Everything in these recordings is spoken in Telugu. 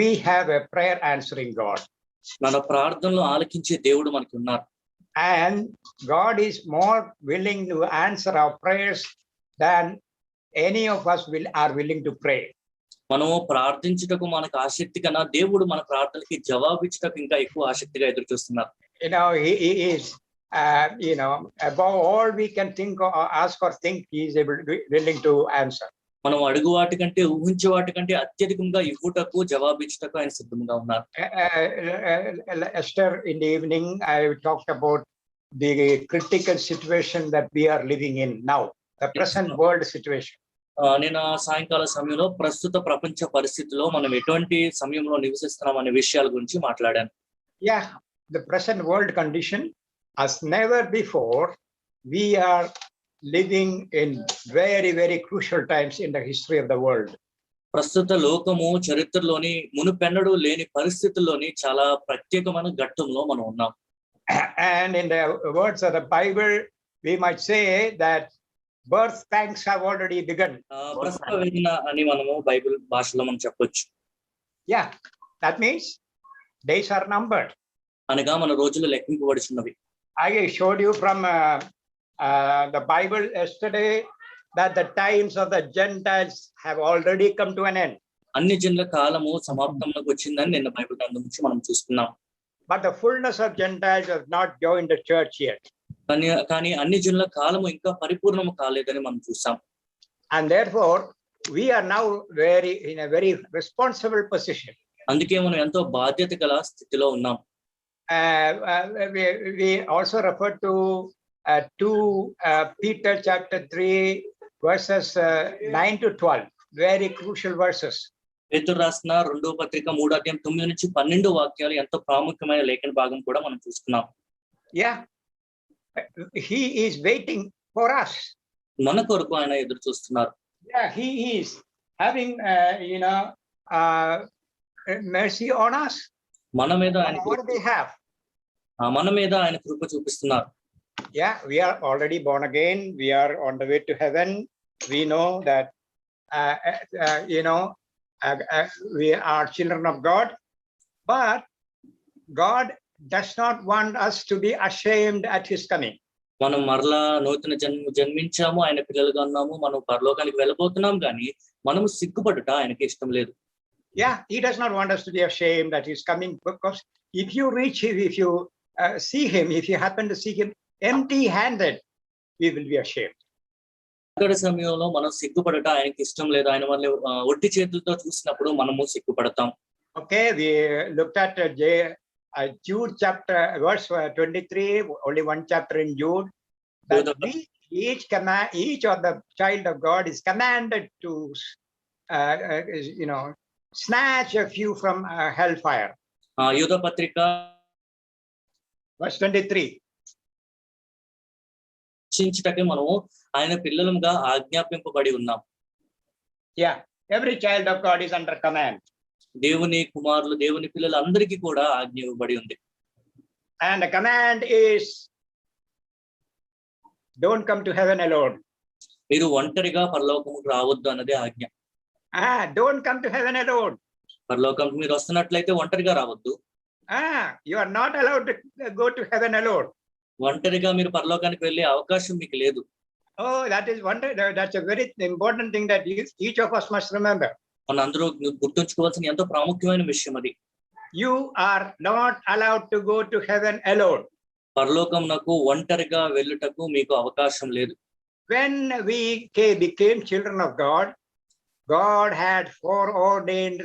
we have a prayer answering God. మన ప్రార్థనలు ఆలకించే దేవుడు మనకి ఉన్నారు. And God is more willing to answer our prayers than any of us are willing to pray. మనము ప్రార్థించుటకు మనకు ఆసక్తి కన్నా దేవుడు మన ప్రార్థనలకి జవాబిచ్చుటకు ఇంకా ఎక్కువ ఆసక్తిగా ఎదురు చూస్తున్నారు. He is above all we can think or ask or think, he is willing to answer. మనం అడుగు వాటి కంటే ఊహించే వాటి కంటే అత్యధికంగా ఇవ్వుటకు జవాబిచ్చుటకు ఆయన సిద్ధంగా ఉన్నారు. Esther, in the evening I talked about the critical situation that we are living in now, the present world situation. నేను సాయంకాల సమయంలో ప్రస్తుత ప్రపంచ పరిస్థితిలో మనం ఎటువంటి సమయంలో నివసిస్తున్నాం అనే విషయాల గురించి మాట్లాడాను. The present world condition, as never before, we are living in very, very crucial times in the history of the world. ప్రస్తుత లోకము చరిత్రలోని మునుపెన్నడూ లేని పరిస్థితుల్లోని చాలా ప్రత్యేకమైన ఘట్టంలో మనం ఉన్నాం. And in the words of the Bible, we might say that birth pangs have already begun. ప్రసవ వేదన అని మనము బైబిల్ భాషలో మనం చెప్పొచ్చు. That means days are numbered. అనగా మన రోజులు లెక్కింపబడుచున్నవి. I showed you from the Bible yesterday that the times of the Gentiles have already come to an end. అన్ని జనుల కాలము సమాప్తంలోకి వచ్చిందని నిన్న బైబిల్ గ్రంథం నుంచి మనం చూస్తున్నాం. But the fullness of Gentiles has not joined the church yet. కానీ అన్ని జనుల కాలము ఇంకా పరిపూర్ణము కాలేదని మనం చూసాం. And therefore we are now in a very responsible position. అందుకే మనం ఎంతో బాధ్యత గల స్థితిలో ఉన్నాం. We also refer to 2 Peter chapter 3 verses 9 to 12, very crucial verses. పేతురు రాసిన 2వ పత్రిక 3వ అధ్యాయం 9 నుంచి 12 వాక్యాలు ఎంతో ప్రాముఖ్యమైన లేఖన భాగం కూడా మనం చూస్తున్నాం. He is waiting for us. మన కొరకు ఆయన ఎదురు చూస్తున్నారు. He is having mercy on us. మన మీద ఆయన కృప చూపిస్తున్నారు. We are already born again. We are on the way to heaven. We know that we are children of God, but God does not want us to be ashamed at his coming. మనం మరలా నూతన జన్మించాము, ఆయన పిల్లలుగా ఉన్నాము, మనం పరలోకానికి వెళ్ళబోతున్నాం, కానీ మనము సిగ్గుపడుట ఆయనకి ఇష్టం లేదు. He does not want us to be ashamed that he's coming, because if you reach him, if you see him, if you happen to see him empty-handed, we will be ashamed. అక్కడ సమయంలో మనం సిగ్గుపడట ఆయనకి ఇష్టం లేదు. ఆయన వల్ల ఒట్టి చేతులతో చూసినప్పుడు మనము సిగ్గుపడతాం. We looked at Jude chapter verse 23, only one chapter in Jude, that each of the child of God is commanded to snatch a few from hellfire. యూదా పత్రిక verse 23. రక్షించుటకే మనము ఆయన పిల్లలుగా ఆజ్ఞాపింపబడి ఉన్నాం. Every child of God is under command. దేవుని కుమారులు, దేవుని పిల్లలు అందరికీ కూడా ఆజ్ఞ ఇవ్వబడి ఉంది. And the command is, don't come to heaven alone. మీరు ఒంటరిగా పరలోకముకు రావద్దు అన్నదే ఆజ్ఞ. Don't come to heaven alone. పరలోకంకు మీరు వస్తున్నట్లయితే ఒంటరిగా రావద్దు. You are not allowed to go to heaven alone. ఒంటరిగా మీరు పరలోకానికి వెళ్ళే అవకాశం మీకు లేదు. That's a very important thing that each of us must remember. మనందరూ గుర్తుంచుకోవాల్సిన ఎంతో ప్రాముఖ్యమైన విషయం అది. You are not allowed to go to heaven alone. పరలోకమునకు ఒంటరిగా వెళ్ళుటకు మీకు అవకాశం లేదు. When we became children of God, God had foreordained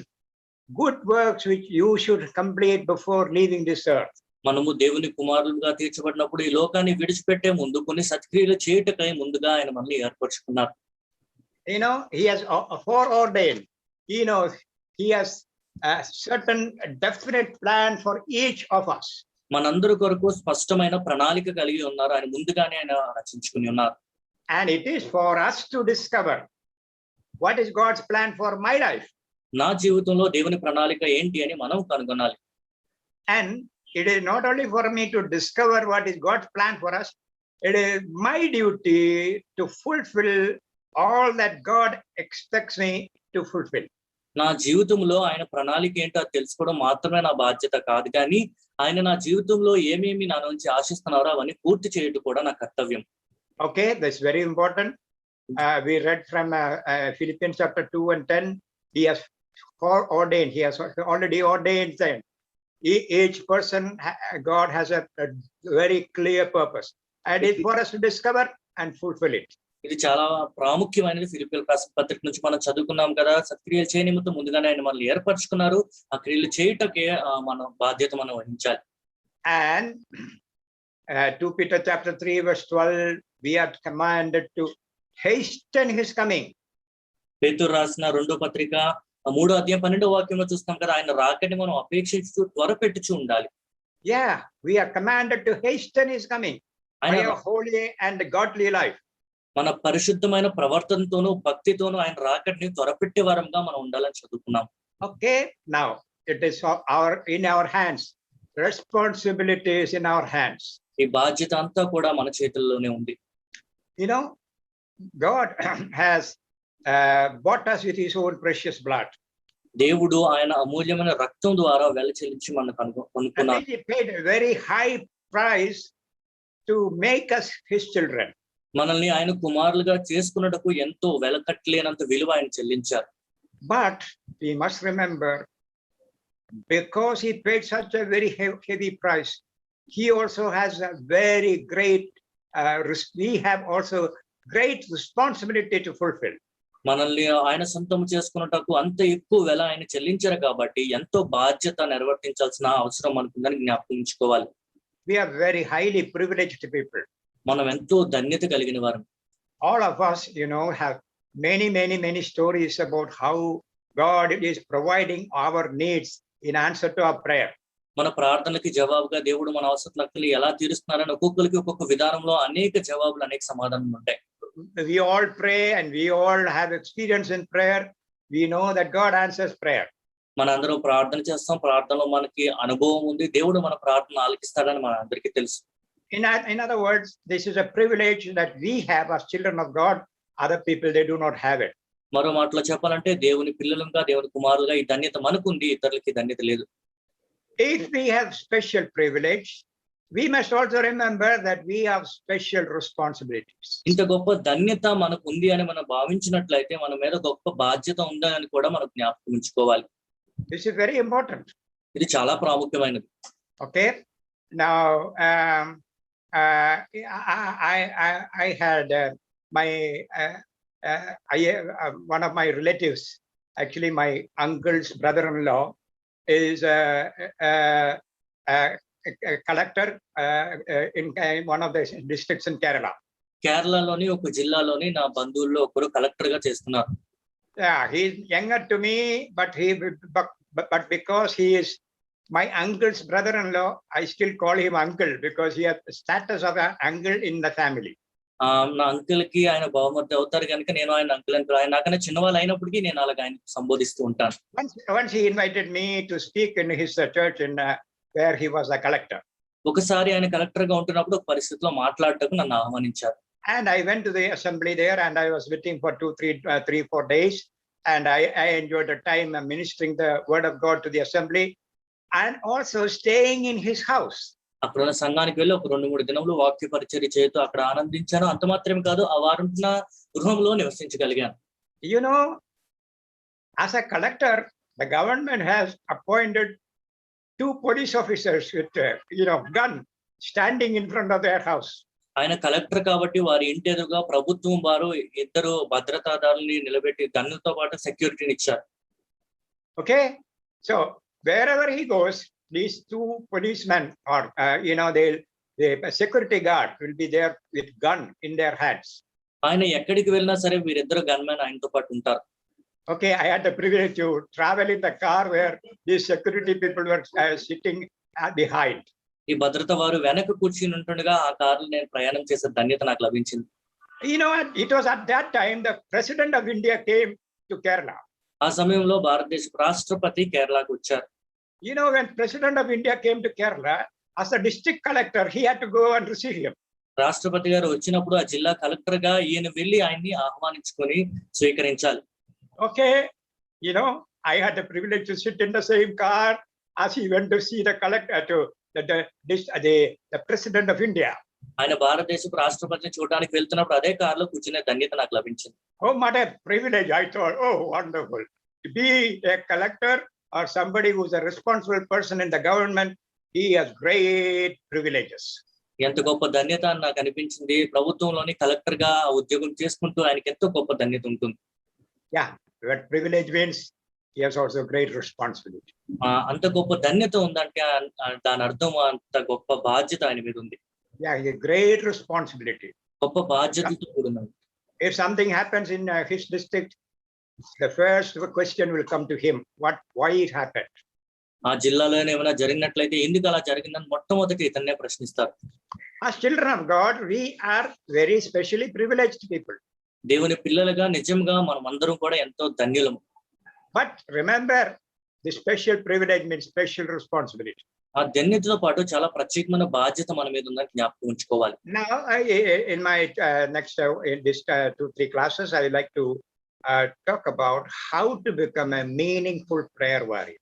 good works which you should complete before leaving this earth. మనము దేవుని కుమారులుగా తీర్చబడినప్పుడు ఈ లోకాన్ని విడిచిపెట్టే ముందు కొన్ని సత్క్రియలు చేయుటకై ముందుగా ఆయన మనల్ని ఏర్పరచుకున్నారు. He has foreordained. He has a certain definite plan for each of us. మనందరి కొరకు స్పష్టమైన ప్రణాళిక కలిగి ఉన్నారు. ఆయన ముందుగానే ఆయన రచించుకుని ఉన్నారు. And it is for us to discover what is God's plan for my life. నా జీవితంలో దేవుని ప్రణాళిక ఏంటి అని మనం కనుగొనాలి. And it is not only for me to discover what is God's plan for us, it is my duty to fulfill all that God expects me to fulfill. నా జీవితంలో ఆయన ప్రణాళిక ఏంటో అది తెలుసుకోవడం మాత్రమే నా బాధ్యత కాదు, కానీ ఆయన నా జీవితంలో ఏమేమి నా నుంచి ఆశిస్తున్నారో అవన్నీ పూర్తి చేయడం కూడా నా కర్తవ్యం. Okay, that's very important. We read from Philippians chapter 2 and 10. He has foreordained, he has already ordained them. Each person, God has a very clear purpose, and it's for us to discover and fulfill it. ఇది చాలా ప్రాముఖ్యమైనది. ఫిలిప్పీయుల పత్రిక నుంచి మనం చదువుకున్నాం కదా, సత్క్రియలు చేయ నిమిత్తం ముందుగానే ఆయన మనల్ని ఏర్పరచుకున్నారు. ఆ క్రియలు చేయుటకే మన బాధ్యత మనం వహించాలి. And 2 Peter chapter 3 verse 12, we are commanded to hasten his coming. పేతురు రాసిన 2వ పత్రిక 3వ అధ్యాయం 12వ వాక్యంలో చూస్తాం కదా, ఆయన రాకని మనం అపేక్షించు త్వరపెట్టుచు ఉండాలి. Yeah, we are commanded to hasten his coming by a holy and godly life. మన పరిశుద్ధమైన ప్రవర్తనతోనూ భక్తితోనూ ఆయన రాకడిని త్వరపెట్టే వారంగా మనం ఉండాలని చదువుకున్నాం. Okay, now it is in our hands. Responsibility is in our hands. ఈ బాధ్యత అంతా కూడా మన చేతుల్లోనే ఉంది. You know, God has bought us with his own precious blood. దేవుడు ఆయన అమూల్యమైన రక్తం ద్వారా వెల చెల్లించి మనకు కొనుక్కున్నారు. He paid a very high price to make us his children. మనల్ని ఆయన కుమారులుగా చేసుకున్నటకు ఎంతో వెలకట్టలేనంత విలువ ఆయన చెల్లించారు. But we must remember, because he paid such a very heavy price, he also has a very great we have also great responsibility to fulfill. మనల్ని ఆయన సొంతం చేసుకున్నటకు అంత ఎక్కువ వెల ఆయన చెల్లించారు కాబట్టి ఎంతో బాధ్యత నిర్వర్తించాల్సిన అవసరం మనకుందని జ్ఞాపకం ఉంచుకోవాలి. We are very highly privileged people. మనం ఎంతో ధన్యత కలిగిన వారం. All of us, have many stories about how God is providing our needs in answer to our prayer. మన ప్రార్థనకి జవాబుగా దేవుడు మన అవసరాలను ఎలా తీరుస్తున్నారని ఒక్కొక్కరికి ఒక్కొక్క విధానంలో అనేక జవాబులు, అనేక సమాధానాలు ఉంటాయి. We all pray and we all have experience in prayer. We know that God answers prayer. మనందరం ప్రార్థన చేస్తాం, ప్రార్థనలో మనకి అనుభవం ఉంది, దేవుడు మన ప్రార్థన ఆలకిస్తాడని మన అందరికీ తెలుసు. In other words, this is a privilege that we have as children of God. Other people, they do not have it. మరో మాటలో చెప్పాలంటే దేవుని పిల్లలుగా, దేవుని కుమారులుగా ఈ ధన్యత మనకుంది, ఇతరులకి ధన్యత లేదు. If we have special privilege, we must also remember that we have special responsibilities. ఇంత గొప్ప ధన్యత మనకు ఉంది అని మనం భావించినట్లయితే మన మీద గొప్ప బాధ్యత ఉందని కూడా మనం జ్ఞాపకం ఉంచుకోవాలి. This is very important. ఇది చాలా ప్రాముఖ్యమైనది. Okay. Now, I had one of my relatives, actually my uncle's brother-in-law, is a collector in one of the districts in Kerala. కేరళలోని ఒక జిల్లాలోని నా బంధువుల్లో ఒకరు కలెక్టర్ గా చేస్తున్నారు. Yeah, he is younger to me, but because he is my uncle's brother-in-law, I still call him uncle because he has the status of an uncle in the family. నా అంకుల్ కి ఆయన బహుమతి అవుతారు కనుక నేను ఆయన అంకుల్ అని, ఆయన నాకన్నా చిన్నవాళ్ళు అయినప్పటికీ నేను అలాగ ఆయన సంబోధిస్తూ ఉంటాను. Once he invited me to speak in his church in where he was a collector. ఒకసారి ఆయన కలెక్టర్ గా ఉంటున్నప్పుడు ఒక పరిస్థితిలో మాట్లాడటకు నన్ను ఆహ్వానించారు. And I went to the assembly there and I was with him for 4 days. And I enjoyed the time ministering the word of God to the assembly and also staying in his house. అక్కడ సంఘానికి వెళ్ళి ఒక 2-3 దినములు వాక్య పరిచర్య చేస్తూ అక్కడ ఆనందించాను. అంత మాత్రమే కాదు, ఆ వారం గృహంలో నివసించగలిగాను. As a collector, the government has appointed 2 police officers with gun standing in front of their house. ఆయన కలెక్టర్ కాబట్టి వారి ఇంటి ఎదురుగా ప్రభుత్వం వారు 2 భద్రతాదారుల్ని నిలబెట్టి గన్నుతో పాటు సెక్యూరిటీని ఇచ్చారు. Okay, so wherever he goes, these 2 policemen or the security guard will be there with gun in their hands. ఆయన ఎక్కడికి వెళ్ళినా సరే వీరిద్దరు గన్మెన్ ఆయనతో పాటు ఉంటారు. Okay, I had the privilege to travel in the car where these security people were sitting behind. ఈ భద్రత వారు వెనక కూర్చుని ఉంటుండగా ఆ కారులో నేను ప్రయాణం చేసే ధన్యత నాకు లభించింది. It was at that time the President of India came to Kerala. ఆ సమయంలో భారతదేశ రాష్ట్రపతి కేరళకు వచ్చారు. When President of India came to Kerala, as a district collector, he had to go and receive him. రాష్ట్రపతి గారు వచ్చినప్పుడు ఆ జిల్లా కలెక్టర్ గా ఈయన వెళ్ళి ఆయన్ని ఆహ్వానించుకొని స్వీకరించాలి. Okay, I had the privilege to sit in the same car as he went to see the collector, to the president of India. ఆయన భారతదేశపు రాష్ట్రపతిని చూడడానికి వెళ్తున్నప్పుడు అదే కారులో కూర్చునే ధన్యత నాకు లభించింది. Oh, what a privilege! I thought, oh, wonderful. To be a collector or somebody who's a responsible person in the government, he has great privileges. ఎంత గొప్ప ధన్యత అని నాకు అనిపించింది. ప్రభుత్వంలోని కలెక్టర్ గా ఉద్యోగం చేసుకుంటూ ఆయనకి ఎంతో గొప్ప ధన్యత ఉంటుంది. Yeah, what privilege means, he has also great responsibility. అంత గొప్ప ధన్యత ఉందంటే దాని అర్థం అంత గొప్ప బాధ్యత ఆయన మీద ఉంది. Yeah, a great responsibility. గొప్ప బాధ్యతతో కూడినది. If something happens in his district, the first question will come to him. Why it happened? ఆ జిల్లాలో ఏమైనా జరిగినట్లయితే ఎందుకు అలా జరిగిందని మొట్టమొదటి ఇతన్నే ప్రశ్నిస్తారు. As children of God, we are very specially privileged people. దేవుని పిల్లలుగా నిజంగా మనం అందరం కూడా ఎంతో ధన్యులము. But remember, the special privilege means special responsibility. ఆ ధన్యతతో పాటు చాలా ప్రత్యేకమైన బాధ్యత మన మీద ఉందని జ్ఞాపకం ఉంచుకోవాలి. Now, in my next in this 2-3 classes, I would like to talk about how to become a meaningful prayer warrior.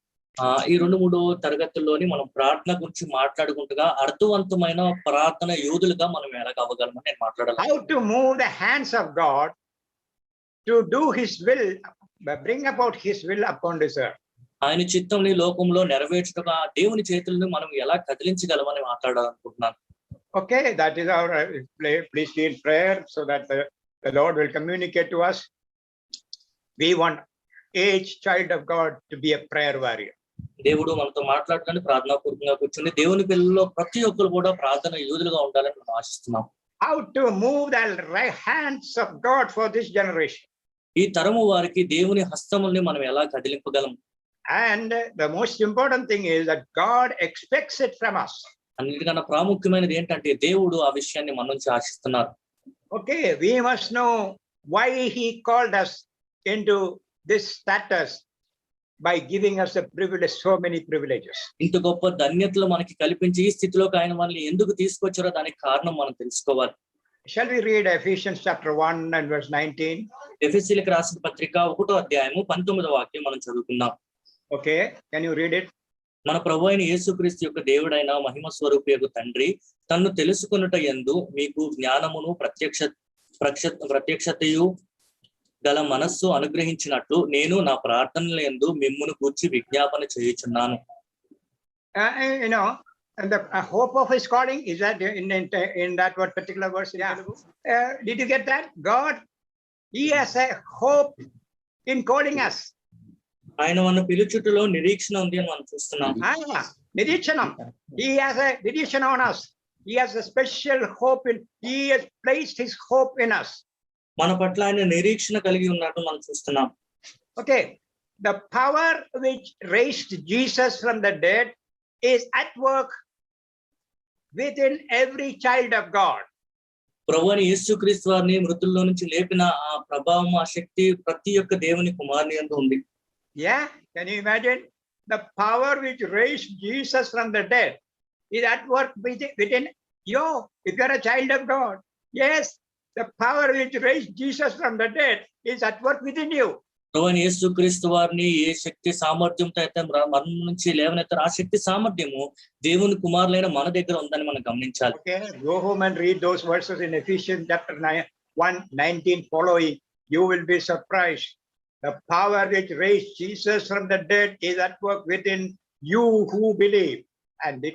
ఈ 2-3 తరగతుల్లోని మనం ప్రార్థన గురించి మాట్లాడుకుంటగా అర్థవంతమైన ప్రార్థన యోధులుగా మనం ఎలాగ అవ్వగలమని నేను మాట్లాడాలి. How to move the hands of God to do His will, bring about His will upon this earth. ఆయన చిత్తంని లోకంలో నెరవేర్చుటగా దేవుని చేతులను మనం ఎలా కదిలించగలమని మాట్లాడాలనుకుంటున్నాను. Okay, that is our please be in prayer so that the Lord will communicate to us. We want each child of God to be a prayer warrior. దేవుడు మనతో మాట్లాడుకొని ప్రార్థనాపూర్వకంగా కూర్చుని దేవుని పిల్లల్లో ప్రతి ఒక్కరు కూడా ప్రార్థన యోధులుగా ఉండాలని మనం ఆశిస్తున్నాం. How to move the right hands of God for this generation. ఈ తరము వారికి దేవుని హస్తముల్ని మనం ఎలా కదిలింపగలం? And the most important thing is that God expects it from us. అన్నిటికన్నా ప్రాముఖ్యమైనది ఏంటంటే దేవుడు ఆ విషయాన్ని మన నుంచి ఆశిస్తున్నారు. Okay, we must know why He called us into this status by giving us a privilege, so many privileges. ఇంత గొప్ప ధన్యతలు మనకి కల్పించి ఈ స్థితిలోకి ఆయన మనల్ని ఎందుకు తీసుకొచ్చారో దానికి కారణం మనం తెలుసుకోవాలి. Shall we read Ephesians chapter 1 and verse 19? ఎఫెసీయులకు రాసిన పత్రిక 1వ అధ్యాయము 19వ వాక్యం మనం చదువుకుందాం. Okay, can you read it? మన ప్రభు అయిన యేసుక్రీస్తు యొక్క దేవుడైన మహిమ స్వరూపియగు తండ్రి తన్ను తెలుసుకొనుట యందు మీకు జ్ఞానమును ప్రత్యక్షతయు గల మనస్సు అనుగ్రహించినట్లు నేను నా ప్రార్థనల యందు మిమ్మును గూర్చి విజ్ఞాపన చేయుచున్నాను. You know, and the hope of His calling is that in that one particular verse. Yeah. Did you get that? God, He has a hope in calling us. ఆయన మన పిలుచుటలో నిరీక్షణ ఉంది అని మనం చూస్తున్నాం. Nirishanam. He has a nirishan on us. He has a special hope He has placed His hope in us. మన పట్ల ఆయన నిరీక్షణ కలిగి ఉన్నట్టు మనం చూస్తున్నాం. Okay, the power which raised Jesus from the dead is at work within every child of God. ప్రభువైన యేసుక్రీస్తు వారిని మృతుల్లో నుంచి లేపిన ఆ ప్రభావం, ఆ శక్తి ప్రతి ఒక్క దేవుని కుమారుని యందు ఉంది. Yeah, can you imagine? The power which raised Jesus from the dead is at work within you. If you are a child of God, yes, the power which raised Jesus from the dead is at work within you. ప్రభువైన యేసుక్రీస్తు వారిని ఏ శక్తి సామర్థ్యంతో అయితే మరణం నుంచి లేవనెత్తారు, ఆ శక్తి సామర్థ్యము దేవుని కుమారులైన మన దగ్గర ఉందని మనం గమనించాలి. Okay, go home and read those verses in Ephesians chapter 1:19 following. You will be surprised. The power which raised Jesus from the dead is at work within you who believe. And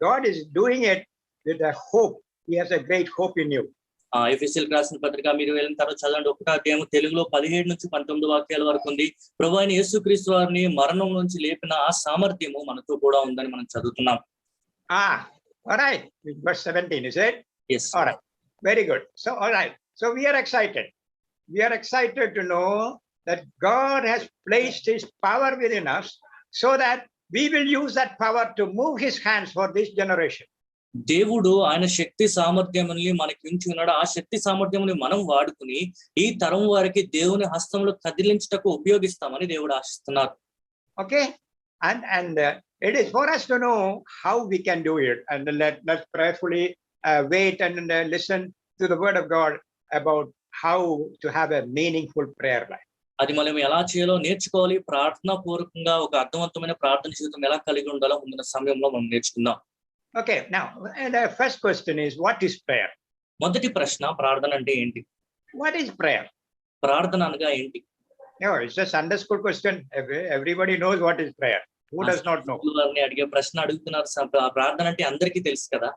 God is doing it with a hope. He has a great hope in you. ఎఫెసీయులకు రాసిన పత్రిక మీరు వెళ్ళిన తర్వాత చదవండి. 1వ అధ్యాయం తెలుగులో 17 నుంచి 19 వాక్యాల వరకు ఉంది. ప్రభువైన యేసుక్రీస్తు వారిని మరణం నుంచి లేపిన ఆ సామర్థ్యము మనతో కూడా ఉందని మనం చదువుతున్నాం. All right. Verse 17, is it? Yes. All right. Very good. So, all right. So we are excited. We are excited to know that God has placed His power within us so that we will use that power to move His hands for this generation. దేవుడు ఆయన శక్తి సామర్థ్యముని మనకి ఉంచి ఉన్నాడు. ఆ శక్తి సామర్థ్యముని మనం వాడుకుని ఈ తరం వారికి దేవుని హస్తంలో కదిలించుటకు ఉపయోగిస్తామని దేవుడు ఆశిస్తున్నారు. Okay, and it is for us to know how we can do it, and let's prayerfully wait and listen to the word of God about how to have a meaningful prayer life. అది మనం ఎలా చేయాలో నేర్చుకోవాలి. ప్రార్థనా పూర్వకంగా ఒక అర్థవంతమైన ప్రార్థన జీవితం ఎలా కలిగి ఉండాలో ముందున్న సమయంలో మనం నేర్చుకుందాం. Okay, now the first question is, what is prayer? మొదటి ప్రశ్న, ప్రార్థన అంటే ఏంటి? What is prayer? ప్రార్థన అనగా ఏంటి? No, it's a Sunday school question. Everybody knows what is prayer. Who does not know? వారిని అడిగే ప్రశ్న అడుగుతున్నారు. ప్రార్థన అంటే అందరికీ తెలుసు కదా.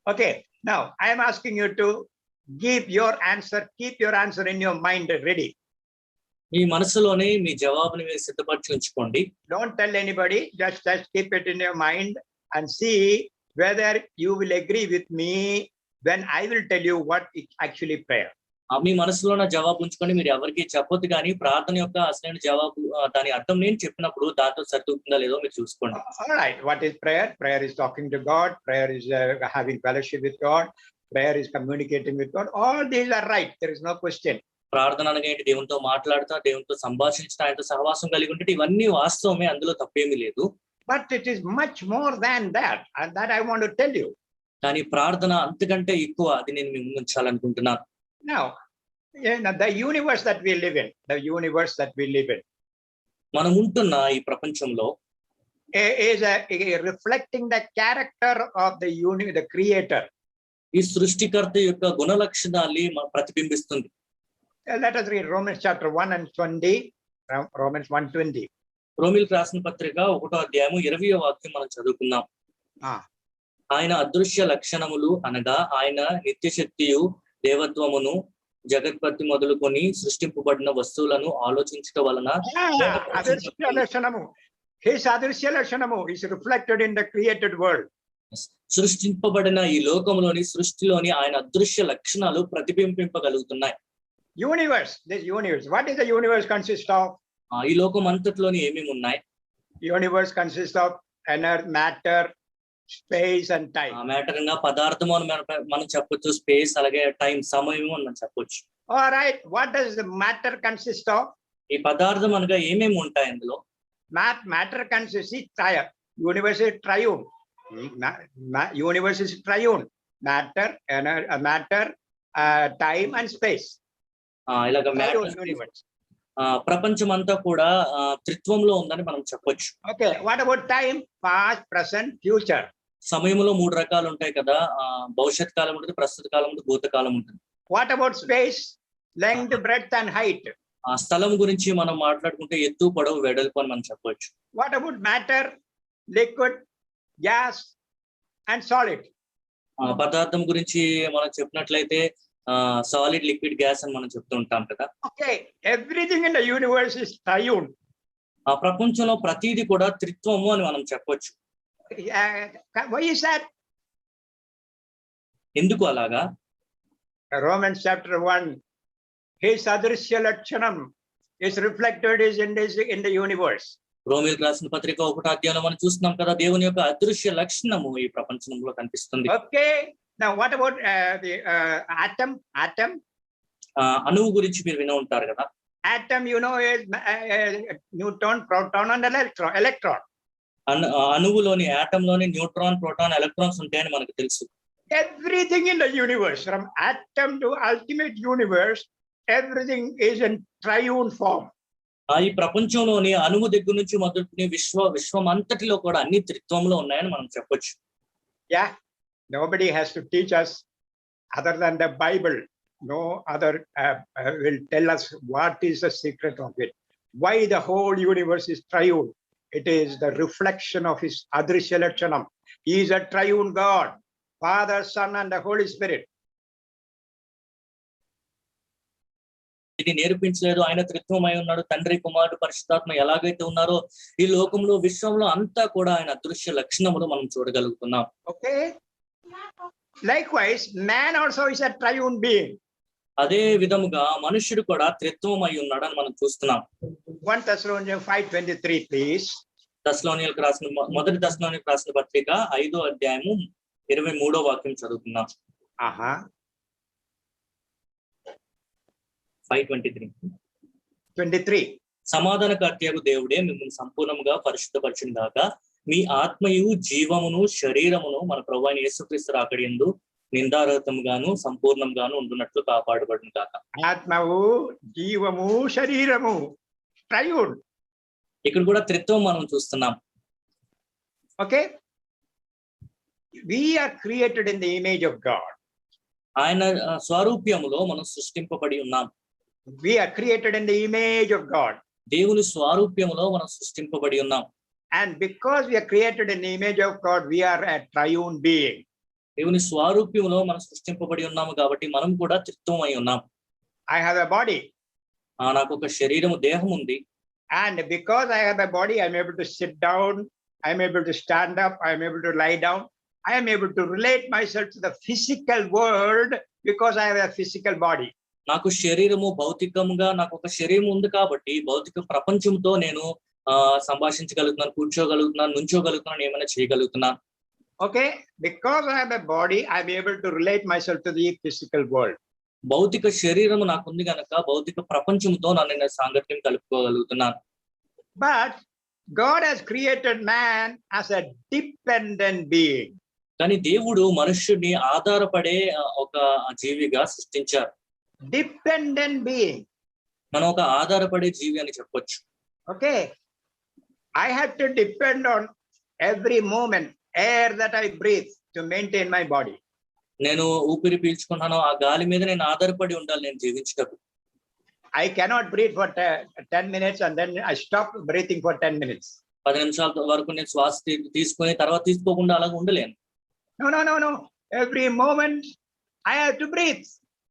Okay, now I am asking you to give your answer, keep your answer in your mind ready. మీ మనసులోనే మీ జవాబుని మీరు సిద్ధపరిచి ఉంచుకోండి. Don't tell anybody, just keep it in your mind and see whether you will agree with me when I will tell you what is actually prayer. మీ మనసులో నా జవాబు ఉంచుకొని మీరు ఎవరికి చెప్పొద్దు, కానీ ప్రార్థన యొక్క అసలైన జవాబు దాని అర్థం నేను చెప్పినప్పుడు దాంతో సరితూగుతుందా లేదో మీరు చూసుకోండి. All right, what is prayer? Prayer is talking to God. Prayer is having fellowship with God. Prayer is communicating with God. All these are right. There is no question. ప్రార్థన అనగా ఏంటి? దేవునితో మాట్లాడతా, దేవునితో సంభాషించడం, ఆయనతో సహవాసం కలిగి ఉంటే ఇవన్నీ వాస్తవమే, అందులో తప్పేమీ లేదు. But it is much more than that, and that I want to tell you. కానీ ప్రార్థన అంతకంటే ఎక్కువ, అది నేను మీ ముందు ఉంచాలనుకుంటున్నాను. Now, the universe that we live in, మనం ఉంటున్న ఈ ప్రపంచంలో is reflecting the character of the creator. ఈ సృష్టికర్త యొక్క గుణ లక్షణాన్ని ప్రతిబింబిస్తుంది. Let us read Romans chapter 1 and 20. Romans 1:20. రోమిలకు రాసిన పత్రిక 1వ అధ్యాయము 20వ వాక్యం మనం చదువుకుందాం. ఆయన అదృశ్య లక్షణములు అనగా ఆయన నిత్యశక్తియు దేవత్వమును జగత్పత్తి మొదలుకొని సృష్టింపబడిన వస్తువులను ఆలోచించటం వలన His adrishya lakshanamu is reflected in the created world. సృష్టింపబడిన ఈ లోకంలోని సృష్టిలోని ఆయన అదృశ్య లక్షణాలు ప్రతిబింబింపగలుగుతున్నాయి. This universe. What does the universe consist of? ఈ లోకం అంతట్లోని ఏమేమి ఉన్నాయి? Universe consists of energy, matter, space and time. Matter గా పదార్థము అని మనం చెప్పొచ్చు, స్పేస్ అలాగే టైం, సమయం అని మనం చెప్పొచ్చు. All right, what does the matter consist of? ఈ పదార్థం అనగా ఏమేమి ఉంటాయి అందులో? Matter consists of triune. Universe is triune. Universe is triune. Matter, time and space. ఇలాగ universe. ప్రపంచం అంతా కూడా త్రిత్వంలో ఉందని మనం చెప్పొచ్చు. Okay, what about time? Past, present, future. సమయంలో 3 రకాలు ఉంటాయి కదా. భవిష్యత్ కాలం ఉంటుంది, ప్రస్తుత కాలం ఉంటుంది, భూతకాలం ఉంటుంది. What about space? Length, breadth and height. స్థలం గురించి మనం మాట్లాడుకుంటే ఎత్తు, పొడవు, వెడల్పు అని మనం చెప్పొచ్చు. What about matter? Liquid, gas and solid. పదార్థం గురించి మనం చెప్పినట్లయితే సాలిడ్, లిక్విడ్, గ్యాస్ అని మనం చెప్తూ ఉంటాం కదా. Okay, everything in the universe is triune. ప్రపంచంలో ప్రతిదీ కూడా త్రిత్వము అని మనం చెప్పొచ్చు. Why is that? ఎందుకు అలాగా? Romans chapter 1, his adrishya lakshanam is reflected in the universe. రోమిలకు రాసిన పత్రిక 1వ అధ్యాయంలో మనం చూస్తున్నాం కదా, దేవుని యొక్క అదృశ్య లక్షణము ఈ ప్రపంచంలో కనిపిస్తుంది. Okay, now what about the atom? అణువు గురించి మీరు వినే ఉంటారు కదా. Atom, you know, is neutron, proton and electron. అణువులోని, ఆటమ్ లోని న్యూట్రాన్, ప్రోటాన్, ఎలక్ట్రాన్స్ ఉంటాయని మనకు తెలుసు. Everything in the universe, from atom to ultimate universe, everything is in triune form. ఈ ప్రపంచంలోని అణువు దగ్గర నుంచి మొదలుకొని విశ్వం అంతటిలో కూడా అన్ని త్రిత్వంలో ఉన్నాయని మనం చెప్పొచ్చు. Yeah, nobody has to teach us other than the Bible. No other will tell us what is the secret of it. Why the whole universe is triune. It is the reflection of his adrishya lakshanam. He is a triune God, Father, Son and the Holy Spirit. ఇది నేర్పించలేదు. ఆయన త్రిత్వమై ఉన్నాడు, తండ్రి, కుమారుడు, పరిశుద్ధాత్మ ఎలాగైతే ఉన్నారో ఈ లోకంలో, విశ్వంలో అంతా కూడా ఆయన అదృశ్య లక్షణములు మనం చూడగలుగుతున్నాం. Okay, likewise man also is a triune being. అదే విధముగా మనుష్యుడు కూడా త్రిత్వమై ఉన్నాడు అని మనం చూస్తున్నాం. 1 Thessalonians 5:23 please. మొదటి దశలోనికు రాసిన పత్రిక 5వ అధ్యాయము 23వ వాక్యం చదువుతున్నాం. 5:23 సమాధానకర్తయగు దేవుడే మిమ్మల్ని సంపూర్ణంగా పరిశుద్ధపరిచిన దాకా మీ ఆత్మయు జీవమును శరీరమును మన ప్రభువైన యేసుక్రీస్తు రాకడయందు నిందారహితంగాను సంపూర్ణంగాను ఉండునట్లు కాపాడబడును కాక. ఆత్మవు, జీవము, శరీరము, ట్రయూన్. ఇక్కడ కూడా త్రిత్వం మనం చూస్తున్నాం. Okay, we are created in the image of God. ఆయన స్వరూప్యములో మనం సృష్టింపబడి ఉన్నాం. We are created in the image of God. దేవుని స్వరూప్యములో మనం సృష్టింపబడి ఉన్నాం. And because we are created in the image of God, we are a triune being. దేవుని స్వరూప్యములో మనం సృష్టింపబడి ఉన్నాము కాబట్టి మనం కూడా త్రిత్వం అయి ఉన్నాం. I have a body. నాకు ఒక శరీరము, దేహం ఉంది. And because I have a body, I am able to sit down, I am able to stand up, I am able to lie down. I am able to relate myself to the physical world because I have a physical body. నాకు శరీరము, భౌతికంగా నాకు ఒక శరీరం ఉంది కాబట్టి భౌతిక ప్రపంచంతో నేను సంభాషించగలుగుతున్నాను, కూర్చోగలుగుతున్నాను, నుంచోగలుగుతున్నాను, ఏమైనా చేయగలుగుతున్నాను. Okay, because I have a body, I am able to relate myself to the physical world. భౌతిక శరీరము నాకుంది కనుక భౌతిక ప్రపంచంతో నన్ను సాంగత్యం కలుపుకోగలుగుతున్నాను. But God has created man as a dependent being. కానీ దేవుడు మనుష్యుడిని ఆధారపడే ఒక జీవిగా సృష్టించారు. Dependent being. మనం ఒక ఆధారపడే జీవి అని చెప్పొచ్చు. Okay, I have to depend on every moment, air that I breathe to maintain my body. నేను ఊపిరి పీల్చుకుంటాను, ఆ గాలి మీద నేను ఆధారపడి ఉండాలి నేను జీవించటకు. I cannot breathe for 10 minutes and then I stop breathing for 10 minutes. 10 నిమిషాల వరకు నేను శ్వాస తీసుకుని తర్వాత తీసుకోకుండా అలాగ ఉండలేను. No. Every moment I have to breathe.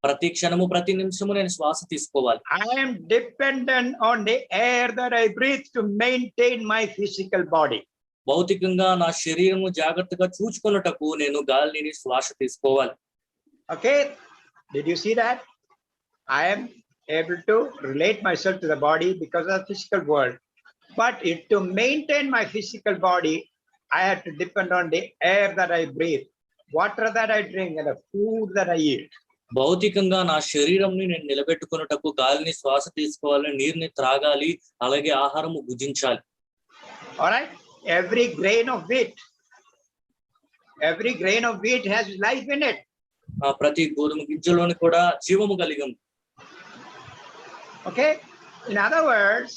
ప్రతి క్షణము, ప్రతి నిమిషము నేను శ్వాస తీసుకోవాలి. I am dependent on the air that I breathe to maintain my physical body. భౌతికంగా నా శరీరము జాగ్రత్తగా చూచుకొనుటకు నేను గాలిని శ్వాస తీసుకోవాలి. Okay, did you see that? I am able to relate myself to the body because of the physical world. But to maintain my physical body, I have to depend on the air that I breathe, water that I drink, and the food that I eat. భౌతికంగా నా శరీరంని నేను నిలబెట్టుకున్నటకు గాలిని శ్వాస తీసుకోవాలి, నీరుని త్రాగాలి, అలాగే ఆహారము భుజించాలి. All right, every grain of wheat has life in it. ప్రతి గోధుమ గింజలోని కూడా జీవము కలిగి ఉంది. Okay, in other words,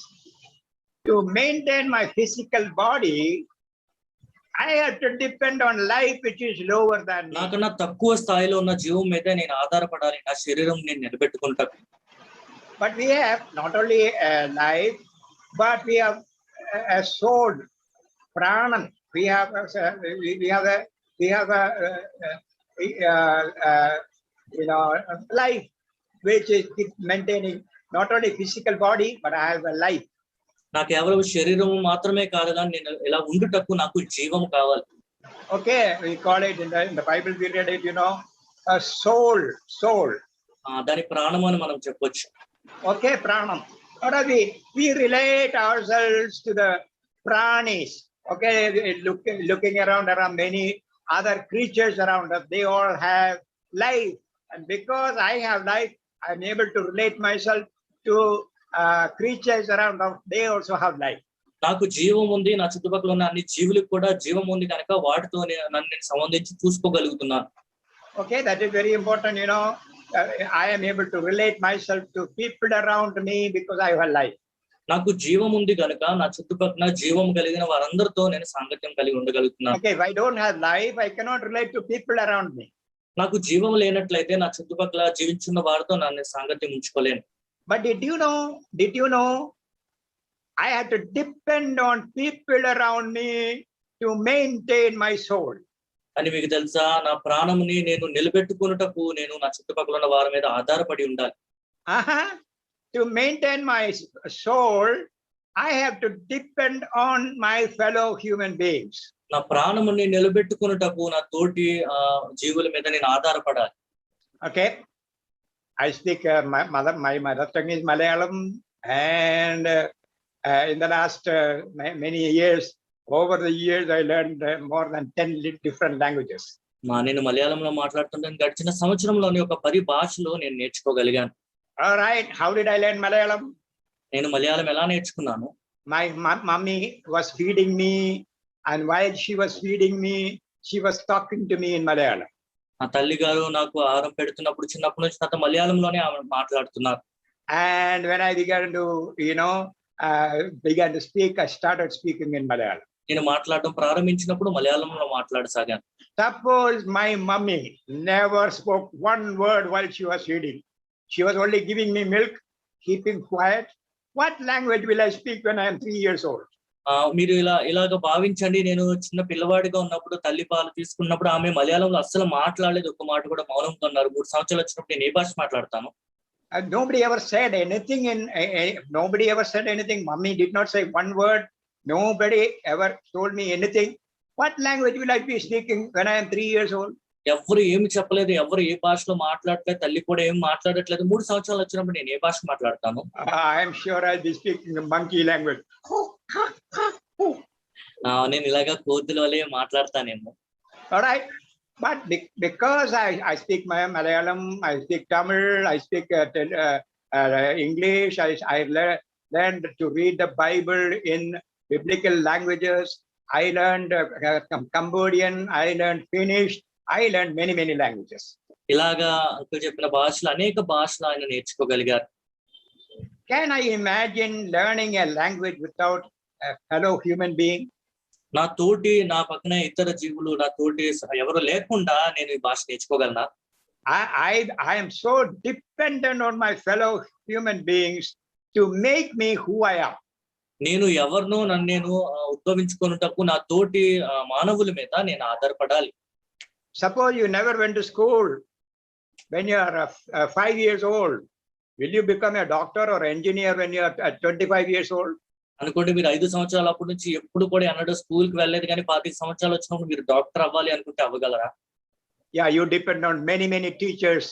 to maintain my physical body, I have to depend on life which is lower than me. నాకన్నా తక్కువ స్థాయిలో ఉన్న జీవం మీద నేను ఆధారపడాలి, నా శరీరం నేను నిలబెట్టుకుంటాను. But we have not only a life, but we have a soul, pranam. We have life which is maintaining not only physical body, but I have a life. నా కేవలం శరీరము మాత్రమే కాదు కానీ నేను ఇలా ఉండుటకు నాకు జీవం కావాలి. Okay, we call it in the Bible we read it, a soul. దాని ప్రాణం అని మనం చెప్పొచ్చు. Okay, pranam. What are we relate ourselves to the pranis. Okay, looking around many other creatures around us, they all have life, and because I have life, I am able to relate myself to creatures around us, they also have life. నాకు జీవం ఉంది, నా చుట్టుపక్కల ఉన్న అన్ని జీవులకు కూడా జీవం ఉంది కనుక వాటితో నన్ను నేను సంబంధించి చూసుకోగలుగుతున్నాను. Okay, that is very important. I am able to relate myself to people around me because I have life. నాకు జీవం ఉంది కనుక నా చుట్టుపక్కల జీవం కలిగిన వారందరితో నేను సాంగత్యం కలిగి ఉండగలుగుతున్నాను. Okay, if I don't have life, I cannot relate to people around me. నాకు జీవం లేనట్లయితే నా చుట్టుపక్కల జీవించున్న వారితో నన్ను సాంగత్యం ఉంచుకోలేను. But did you know I had to depend on people around me to maintain my soul. అని మీకు తెలుసా, నా ప్రాణముని నేను నిలబెట్టుకున్నటకు నేను నా చుట్టుపక్కల ఉన్న వారి మీద ఆధారపడి ఉండాలి. To maintain my soul, I have to depend on my fellow human beings. నా ప్రాణముని నిలబెట్టుకున్నటకు నా తోటి జీవుల మీద నేను ఆధారపడాలి. Okay, I speak my mother tongue is Malayalam, and in the last many years, over the years, I learned more than 10 different languages. నేను మలయాళంలో మాట్లాడుతుంటాను. గడిచిన సంవత్సరంలోని ఒక 10 భాషలు నేను నేర్చుకోగలిగాను. All right, how did I learn Malayalam? నేను మలయాళం ఎలా నేర్చుకున్నాను? My mommy was feeding me, and while she was feeding me, she was talking to me in Malayalam. ఆ తల్లి గారు నాకు ఆహారం పెడుతున్నప్పుడు చిన్నప్పటి నుంచి నాతో మలయాళంలోనే ఆమె మాట్లాడుతున్నారు. And when I began to, began to speak, I started speaking in Malayalam. నేను మాట్లాడడం ప్రారంభించినప్పుడు మలయాళంలో మాట్లాడసాగాను. Suppose my mummy never spoke one word while she was feeding. She was only giving me milk, keeping quiet. What language will I speak when I am 3 years old? మీరు ఇలాగ భావించండి. నేను చిన్న పిల్లవాడిగా ఉన్నప్పుడు తల్లి పాలు తీసుకున్నప్పుడు ఆమె మలయాళంలో అస్సలు మాట్లాడలేదు. ఒక్క మాట కూడా మౌనంగా ఉన్నారు. 3 సంవత్సరాలు వచ్చినప్పుడు నేను ఏ భాష మాట్లాడతాను? Nobody ever said anything nobody ever said anything. Mummy did not say one word. Nobody ever told me anything. What language will I be speaking when I am 3 years old? ఎవరు ఏమి చెప్పలేదు. ఎవరు ఏ భాషలో మాట్లాడట్లేదు. తల్లి కూడా ఏం మాట్లాడట్లేదు. 3 సంవత్సరాలు వచ్చినప్పుడు నేను ఏ భాష మాట్లాడతాను? I am sure I'll be speaking the monkey language. నేను ఇలాగా కోతుల వలె మాట్లాడతానేమో. All right. But because I speak Malayalam, I speak Tamil, I speak English, I learned to read the Bible in biblical languages. I learned Cambodian, I learned Finnish, I learned many languages. ఇలాగా అంకుల్ చెప్పిన భాషలు అనేక భాషలు ఆయన నేర్చుకోగలిగారు. Can I imagine learning a language without a fellow human being? నా పక్కన ఇతర జీవులు, నా తోటి ఎవరు లేకుండా నేను ఈ భాష నేర్చుకోగలనా? I am so dependent on my fellow human beings to make me who I am. నేను ఎవరినో నేను ఉద్భవించుకొనుటకు నా తోటి మానవుల మీద నేను ఆధారపడాలి. Suppose you never went to school. When you are 5 years old, will you become a doctor or engineer when you are 25 years old? అనుకోండి, మీరు 5 సంవత్సరాల అప్పటి నుంచి ఎప్పుడు కూడా అన్నట్టు స్కూల్ కి వెళ్ళలేదు, కానీ 25 సంవత్సరాలు వచ్చినప్పుడు మీరు డాక్టర్ అవ్వాలి అనుకుంటే అవ్వగలరా? Yeah, you depend on many teachers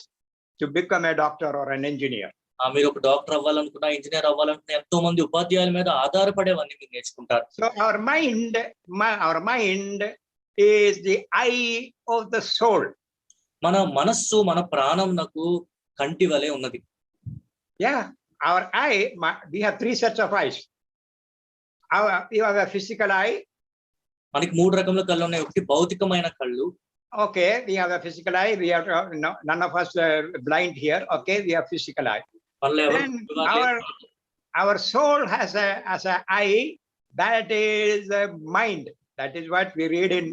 to become a doctor or an engineer. మీరు ఒక డాక్టర్ అవ్వాలనుకున్నా, ఇంజనీర్ అవ్వాలనుకున్నా ఎంతో మంది ఉపాధ్యాయుల మీద ఆధారపడేవన్నీ మీరు నేర్చుకుంటారు. So our mind is the eye of the soul. మన మనస్సు మన ప్రాణంనకు కంటి వలె ఉన్నది. Yeah, our eye, we have 3 sets of eyes. You have a physical eye. మనకి 3 రకముల కళ్ళు ఉన్నాయి. ఒకటి భౌతికమైన కళ్ళు. Okay, we have a physical eye. We have none of us blind here. Okay, we have physical eye. Then our soul has a eye that is a mind. That is what we read in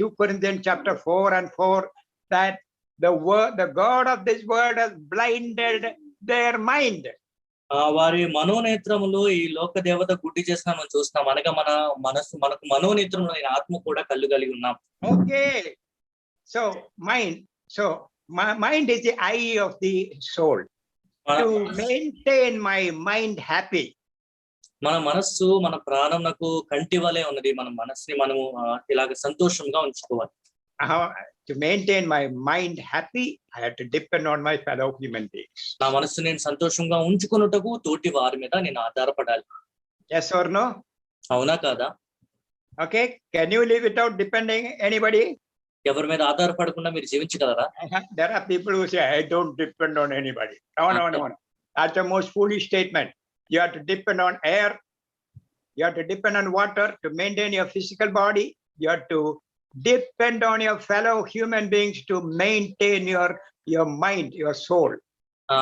2 Corinthians chapter 4 and 4, that the God of this world has blinded their mind. వారి మనోనేత్రములు ఈ లోక దేవత గుడ్డి చేసిన మనం చూస్తున్నాం. అనగా మనకు మనోనేత్రములు ఆత్మ కూడా కళ్ళు కలిగి ఉన్నాం. Okay, so mind is the eye of the soul. To maintain my mind happy, మన మనస్సు మన ప్రాణం నాకు కంటి వలె ఉన్నది. మన మనస్సుని మనము ఇలాగ సంతోషంగా ఉంచుకోవాలి. To maintain my mind happy, I have to depend on my fellow human beings. నా మనస్సు నేను సంతోషంగా ఉంచుకొనుటకు తోటి వారి మీద నేను ఆధారపడాలి. Yes or no? అవునా కాదా? Okay, can you live without depending anybody? ఎవరి మీద ఆధారపడకుండా మీరు జీవించగలరా? There are people who say, I don't depend on anybody. No. That's the most foolish statement. You have to depend on air. You have to depend on water to maintain your physical body. You have to depend on your fellow human beings to maintain your mind, your soul.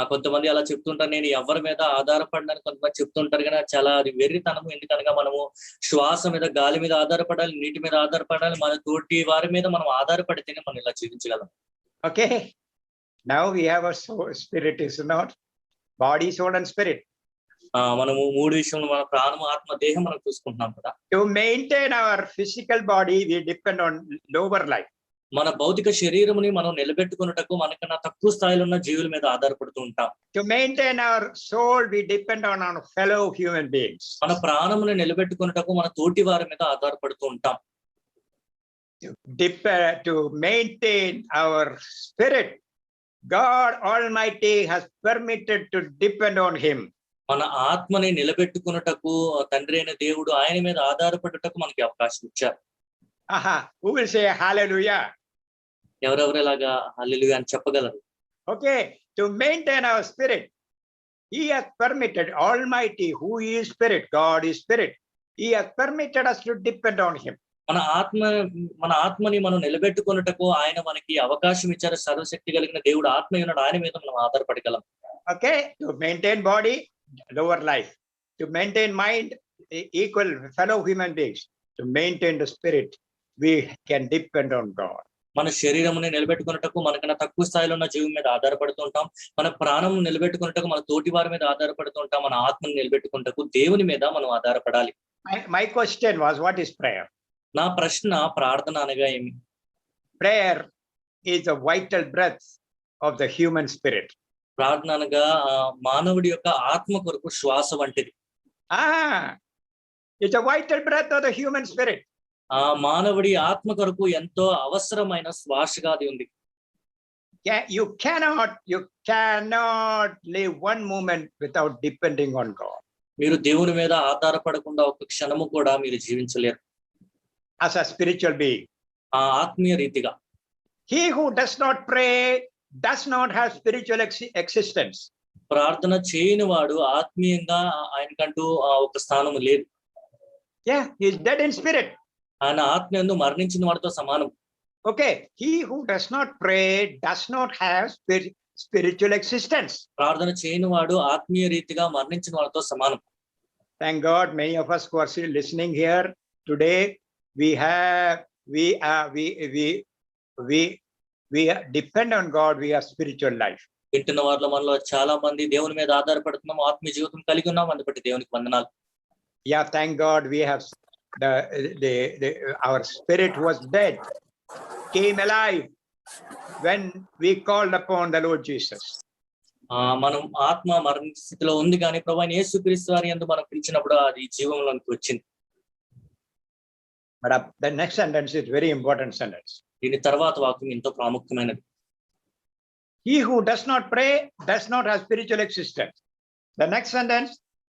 కొంతమంది అలా చెప్తుంటారు. నేను ఎవరి మీద ఆధారపడడానికి కొంతమంది చెప్తుంటారు, కానీ చాలా అది వెర్రితనము. ఎందుకనగా మనము శ్వాస మీద, గాలి మీద ఆధారపడాలి, నీటి మీద ఆధారపడాలి. మన తోటి వారి మీద మనం ఆధారపడితేనే మనం ఇలా జీవించగలం. Okay, now we have a soul, spirit is not body, soul and spirit. మనము 3 విషయంలో మన ప్రాణము, ఆత్మ, దేహం మనం చూసుకుంటున్నాం కదా. To maintain our physical body, we depend on lower life. మన భౌతిక శరీరముని మనం నిలబెట్టుకున్నటకు మనకన్నా తక్కువ స్థాయిలో ఉన్న జీవుల మీద ఆధారపడుతూ ఉంటాం. To maintain our soul, we depend on our fellow human beings. మన ప్రాణముని నిలబెట్టుకున్నటకు మన తోటి వారి మీద ఆధారపడుతూ ఉంటాం. To maintain our spirit, God Almighty has permitted to depend on Him. మన ఆత్మని నిలబెట్టుకున్నటకు తండ్రి అయిన దేవుడు ఆయన మీద ఆధారపడుటకు మనకి అవకాశం ఇచ్చారు. Who will say hallelujah? ఎవరెవరు ఇలాగా హల్లెలూయా అని చెప్పగలరు? Okay, to maintain our spirit, He has permitted, Almighty, who is spirit, God is spirit, He has permitted us to depend on Him. మన ఆత్మని మనం నిలబెట్టుకున్నటకు ఆయన మనకి అవకాశం ఇచ్చారు. సర్వశక్తి కలిగిన దేవుడు ఆత్మ ఉన్నాడు, ఆయన మీద మనం ఆధారపడగలం. Okay, to maintain body, lower life. To maintain mind, equal fellow human beings. To maintain the spirit, we can depend on God. మన శరీరముని నిలబెట్టుకున్నటకు మనకన్నా తక్కువ స్థాయిలో ఉన్న జీవం మీద ఆధారపడుతూ ఉంటాం. మన ప్రాణం నిలబెట్టుకున్నటకు మన తోటి వారి మీద ఆధారపడుతూ ఉంటాం. మన ఆత్మను నిలబెట్టుకున్నటకు దేవుని మీద మనం ఆధారపడాలి. My question was, what is prayer? నా ప్రశ్న, ప్రార్థన అనగా ఏమి? Prayer is the vital breath of the human spirit. ప్రార్థన అనగా మానవుడి యొక్క ఆత్మ కొరకు శ్వాస వంటిది. It's a vital breath of the human spirit. మానవుడి ఆత్మ కొరకు ఎంతో అవసరమైన శ్వాసగా అది ఉంది. You cannot live one moment without depending on God. మీరు దేవుని మీద ఆధారపడకుండా ఒక క్షణము కూడా మీరు జీవించలేరు. As a spiritual being, ఆత్మీయ రీతిగా he who does not pray does not have spiritual existence. ప్రార్థన చేయని వాడు ఆత్మీయంగా ఆయనకంటూ ఒక స్థానం లేదు. Yeah, he is dead in spirit. ఆయన ఆత్మయందు మరణించిన వాడితో సమానం. Okay, he who does not pray does not have spiritual existence. ప్రార్థన చేయని వాడు ఆత్మీయ రీతిగా మరణించిన వాడితో సమానం. Thank God, many of us who are still listening here today, we depend on God. We have spiritual life. వింటున్న వారిలో మనలో చాలా మంది దేవుని మీద ఆధారపడుతున్నాము, ఆత్మీయ జీవితం కలిగి ఉన్నాం. అందుబట్టి దేవునికి వందనాలు. Yeah, thank God, we have our spirit was dead, came alive when we called upon the Lord Jesus. మనం ఆత్మ మరణ స్థితిలో ఉంది, కానీ ప్రభువైన యేసుక్రీస్తు వారి యందు మనం పిలిచినప్పుడు అది జీవంలోకి వచ్చింది. But the next sentence is very important sentence. దీని తర్వాత వాక్యం ఎంతో ప్రాముఖ్యమైనది. He who does not pray does not have spiritual existence. The next sentence,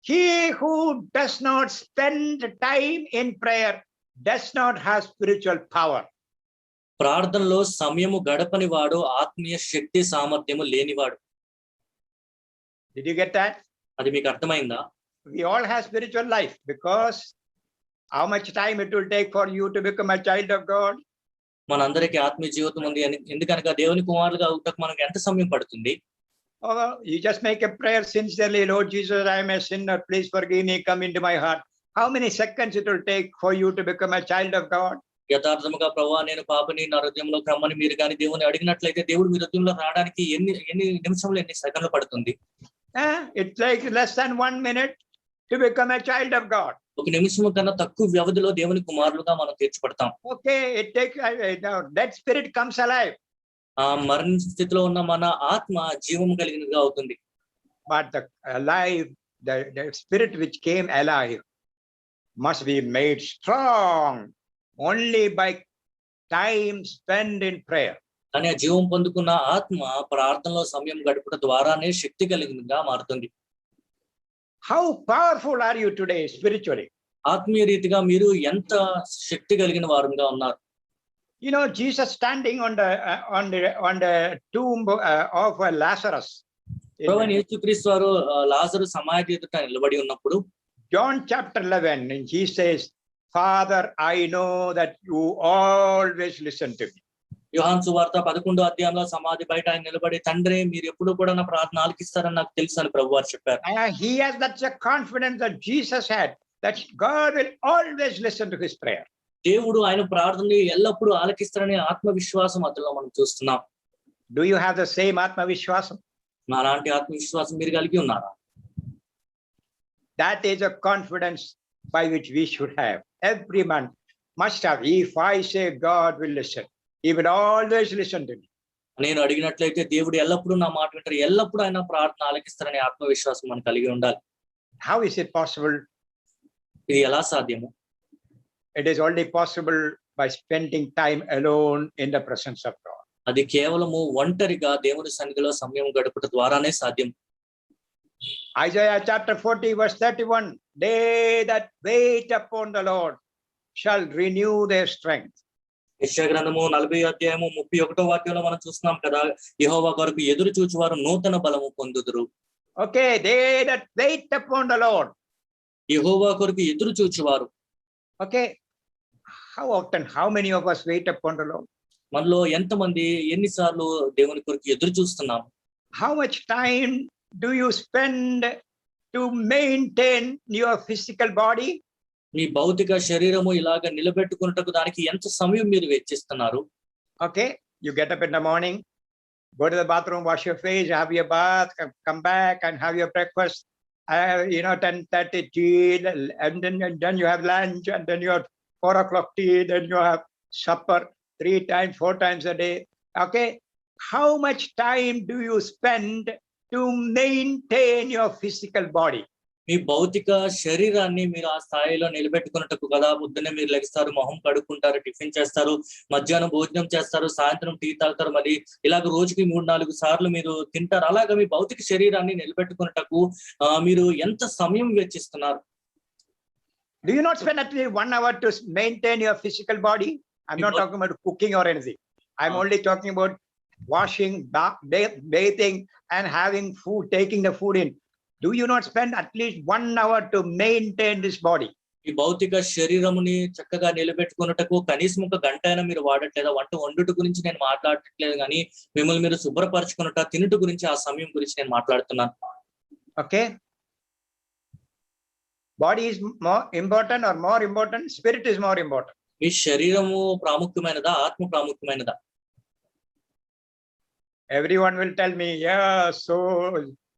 he who does not spend time in prayer does not have spiritual power. ప్రార్థనలో సమయము గడపని వాడు ఆత్మీయ శక్తి సామర్థ్యము లేనివాడు. Did you get that? అది మీకు అర్థమైందా? We all have spiritual life, because how much time it will take for you to become a child of God? మనందరికీ ఆత్మీయ జీవితం ఉంది. ఎందుకనగా దేవుని కుమారులుగా అవుటకు మనకు ఎంత సమయం పడుతుంది? Oh, you just make a prayer sincerely, Lord Jesus, I am a sinner, please forgive me, come into my heart. How many seconds it will take for you to become a child of God? యథార్థముగా ప్రభువా నేను పాపిని, నా హృదయంలో క్రమని మీరు కానీ దేవుని అడిగినట్లయితే దేవుడు మీ హృదయంలో రావడానికి ఎన్ని నిమిషంలో ఎన్ని సెకండ్లు పడుతుంది? It takes less than 1 minute to become a child of God. ఒక నిమిషం కన్నా తక్కువ వ్యవధిలో దేవుని కుమారులుగా మనం తీర్చబడతాం. Okay, it takes that spirit comes alive. మరణ స్థితిలో ఉన్న మన ఆత్మ జీవం కలిగినదిగా అవుతుంది. But the spirit which came alive must be made strong only by time spent in prayer. కానీ ఆ జీవం పొందుకున్న ఆత్మ ప్రార్థనలో సమయం గడుపుట ద్వారానే శక్తి కలిగినదిగా మారుతుంది. How powerful are you today spiritually? ఆత్మీయ రీతిగా మీరు ఎంత శక్తి కలిగిన వారుగా ఉన్నారు? You know, Jesus standing on the tomb of Lazarus. ప్రభువైన యేసుక్రీస్తు వారు లాజరు సమాధి ఎదుట నిలబడి ఉన్నప్పుడు John chapter 11, and he says, Father, I know that you always listen to me. యోహాను సువార్త 11వ అధ్యాయంలో సమాధి బయట ఆయన నిలబడి, తండ్రి మీరు ఎప్పుడు కూడా నా ప్రార్థన ఆలకిస్తారని నాకు తెలుసు అని ప్రభువారు చెప్పారు. He has that confidence that Jesus had, that God will always listen to his prayer. దేవుడు ఆయన ప్రార్థనని ఎల్లప్పుడూ ఆలకిస్తారనే ఆత్మవిశ్వాసం అతనిలో మనం చూస్తున్నాం. Do you have the same ఆత్మవిశ్వాసం? అలాంటి ఆత్మవిశ్వాసం మీరు కలిగి ఉన్నారా? That is a confidence by which we should have. Every man must have. If I say God will listen, he will always listen to me. నేను అడిగినట్లయితే దేవుడు ఎల్లప్పుడూ నా మాట వింటారు, ఎల్లప్పుడూ ఆయన ప్రార్థన ఆలకిస్తారనే ఆత్మవిశ్వాసం మనం కలిగి ఉండాలి. How is it possible? ఇది ఎలా సాధ్యము? It is only possible by spending time alone in the presence of God. అది కేవలము ఒంటరిగా దేవుని సన్నిధిలో సమయం గడుపుట ద్వారానే సాధ్యం. Isaiah chapter 40 verse 31, they that wait upon the Lord shall renew their strength. యెషయా గ్రంథము 40వ అధ్యాయము 31వ వాక్యంలో మనం చూస్తున్నాం కదా, యెహోవా కొరకు ఎదురు చూచువారు నూతన బలము పొందుదురు. Okay, they that wait upon the Lord. యెహోవా కొరకు ఎదురు చూచువారు. Okay, How often, how many of us wait upon the Lord? మనలో ఎంతమంది ఎన్నిసార్లు దేవుని కొరకు ఎదురు చూస్తున్నాం? How much time do you spend to maintain your physical body? మీ భౌతిక శరీరము ఇలాగ నిలబెట్టుకున్నటకు దానికి ఎంత సమయం మీరు వెచ్చిస్తున్నారు? Okay, you get up in the morning, go to the bathroom, wash your face, have your bath, come back and have your breakfast. 10:30 tea, and then you have lunch, and then you have 4 o'clock tea, then you have supper 3 times, 4 times a day. Okay, how much time do you spend to maintain your physical body? మీ భౌతిక శరీరాన్ని మీరు ఆ స్థాయిలో నిలబెట్టుకున్నట్టుకు కదా. పొద్దున్నే మీరు లెగిస్తారు, మొహం కడుక్కుంటారు, టిఫిన్ చేస్తారు, మధ్యాహ్నం భోజనం చేస్తారు, సాయంత్రం టీ తాగుతారు, మరి ఇలాగ రోజుకి 3-4 సార్లు మీరు తింటారు. అలాగా మీ భౌతిక శరీరాన్ని నిలబెట్టుకున్నట్టుకు మీరు ఎంత సమయం వెచ్చిస్తున్నారు? Do you not spend at least 1 hour to maintain your physical body? I'm not talking about cooking or anything. I'm only talking about washing, bathing, and having food, taking the food in. Do you not spend at least 1 hour to maintain this body? ఈ భౌతిక శరీరముని చక్కగా నిలబెట్టుకున్నటకు కనీసం 1 గంట అయినా మీరు వాడట్లేదా? వంట వండుట గురించి నేను మాట్లాడట్లేదు, కానీ మిమ్మల్ని మీరు శుభ్రపరచుకున్నట, తినుట గురించి, ఆ సమయం గురించి నేను మాట్లాడుతున్నాను. Okay, body is more important or more important? Spirit is more important. మీ శరీరము ప్రాముఖ్యమైనదా, ఆత్మ ప్రాముఖ్యమైనదా? Everyone will tell me, yeah, so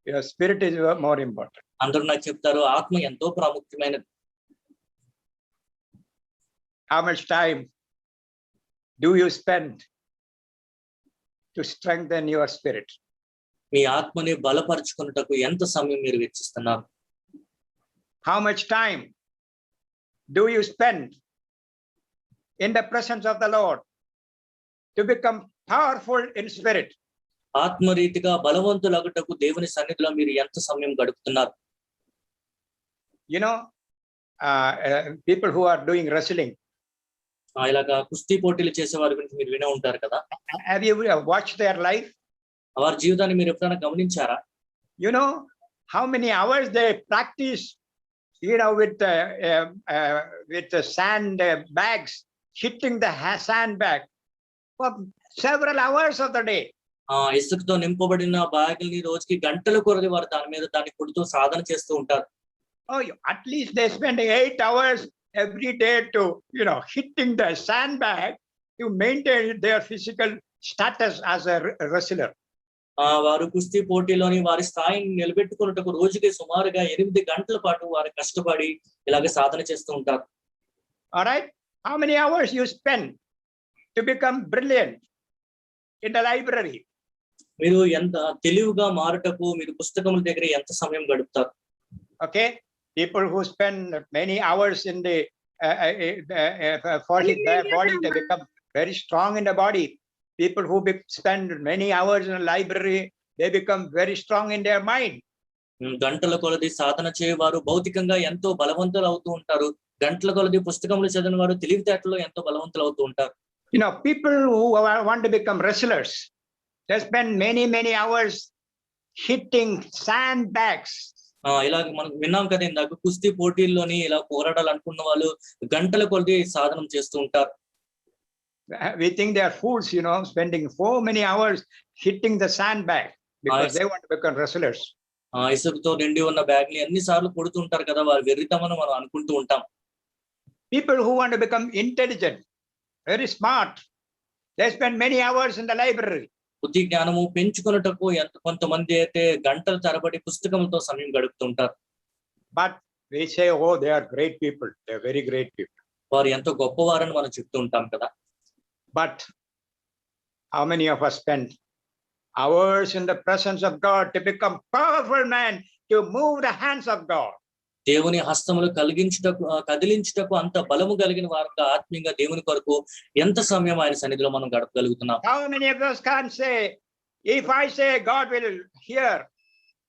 your spirit is more important. అందరూ నాకు చెప్తారు ఆత్మ ఎంతో ప్రాముఖ్యమైనది. How much time do you spend to strengthen your spirit? మీ ఆత్మని బలపరుచుకున్నటకు ఎంత సమయం మీరు వెచ్చిస్తున్నారు? How much time do you spend in the presence of the Lord to become powerful in spirit? ఆత్మరీతిగా బలవంతులగుటకు దేవుని సన్నిధిలో మీరు ఎంత సమయం గడుపుతున్నారు? People who are doing wrestling, ఇలాగా కుస్తీ పోటీలు చేసే వారి గురించి మీరు వినే ఉంటారు కదా. have you watched their life? వారి జీవితాన్ని మీరు ఎప్పుడైనా గమనించారా? You know how many hours they practice, with the sand bags, hitting the sand bag for several hours of the day. ఇసుకతో నింపబడిన బ్యాగుల్ని రోజుకి గంటల కొరది వారు దాన్ని కొడుతూ సాధన చేస్తూ ఉంటారు. At least they spend 8 hours every day to hitting the sandbag to maintain their physical status as a wrestler. వారు కుస్తీ పోటీలోని వారి స్థాయిని నిలబెట్టుకున్నట్టుకు రోజుకి సుమారుగా 8 గంటల పాటు వారు కష్టపడి ఇలాగ సాధన చేస్తూ ఉంటారు. All right, how many hours you spend to become brilliant in the library? మీరు ఎంత తెలివిగా మారుటకు మీరు పుస్తకముల దగ్గర ఎంత సమయం గడుపుతారు? Okay, people who spend many hours in the for their body, they become very strong in the body. People who spend many hours in a library, they become very strong in their mind. గంటల కొలది సాధన చేయవారు భౌతికంగా ఎంతో బలవంతులు అవుతూ ఉంటారు. గంటల కొలది పుస్తకములు చదివిన వారు తెలివితేటలో ఎంతో బలవంతులు అవుతూ ఉంటారు. People who want to become wrestlers, they spend many hours hitting sandbags. ఇలాగ మనం విన్నాం కదా ఇందాక, కుస్తీ పోటీల్లోని ఇలా పోరాడాలనుకున్న వాళ్ళు గంటల కొలది సాధనం చేస్తూ ఉంటారు. We think they are fools, spending so many hours hitting the sandbag because they want to become wrestlers. ఇసుకతో నిండి ఉన్న బ్యాగ్ ని ఎన్ని సార్లు కొడుతూ ఉంటారు కదా, వారు వెర్రితమని మనం అనుకుంటూ ఉంటాం. People who want to become intelligent, very smart, they spend many hours in the library. బుద్ధి జ్ఞానము పెంచుకున్నటకు కొంతమంది అయితే గంటల తరబడి పుస్తకములతో సమయం గడుపుతుంటారు. But we say, oh, they are great people, they are very great people. వారు ఎంతో గొప్పవారని మనం చెప్తూ ఉంటాం కదా. But how many of us spend hours in the presence of God to become powerful man, to move the hands of God? దేవుని హస్తములు కదిలించుటకు అంత బలము కలిగిన వారుగా ఆత్మీయంగా దేవుని కొరకు ఎంత సమయం ఆయన సన్నిధిలో మనం గడపగలుగుతున్నాం? How many of us can say, if I say, God will hear?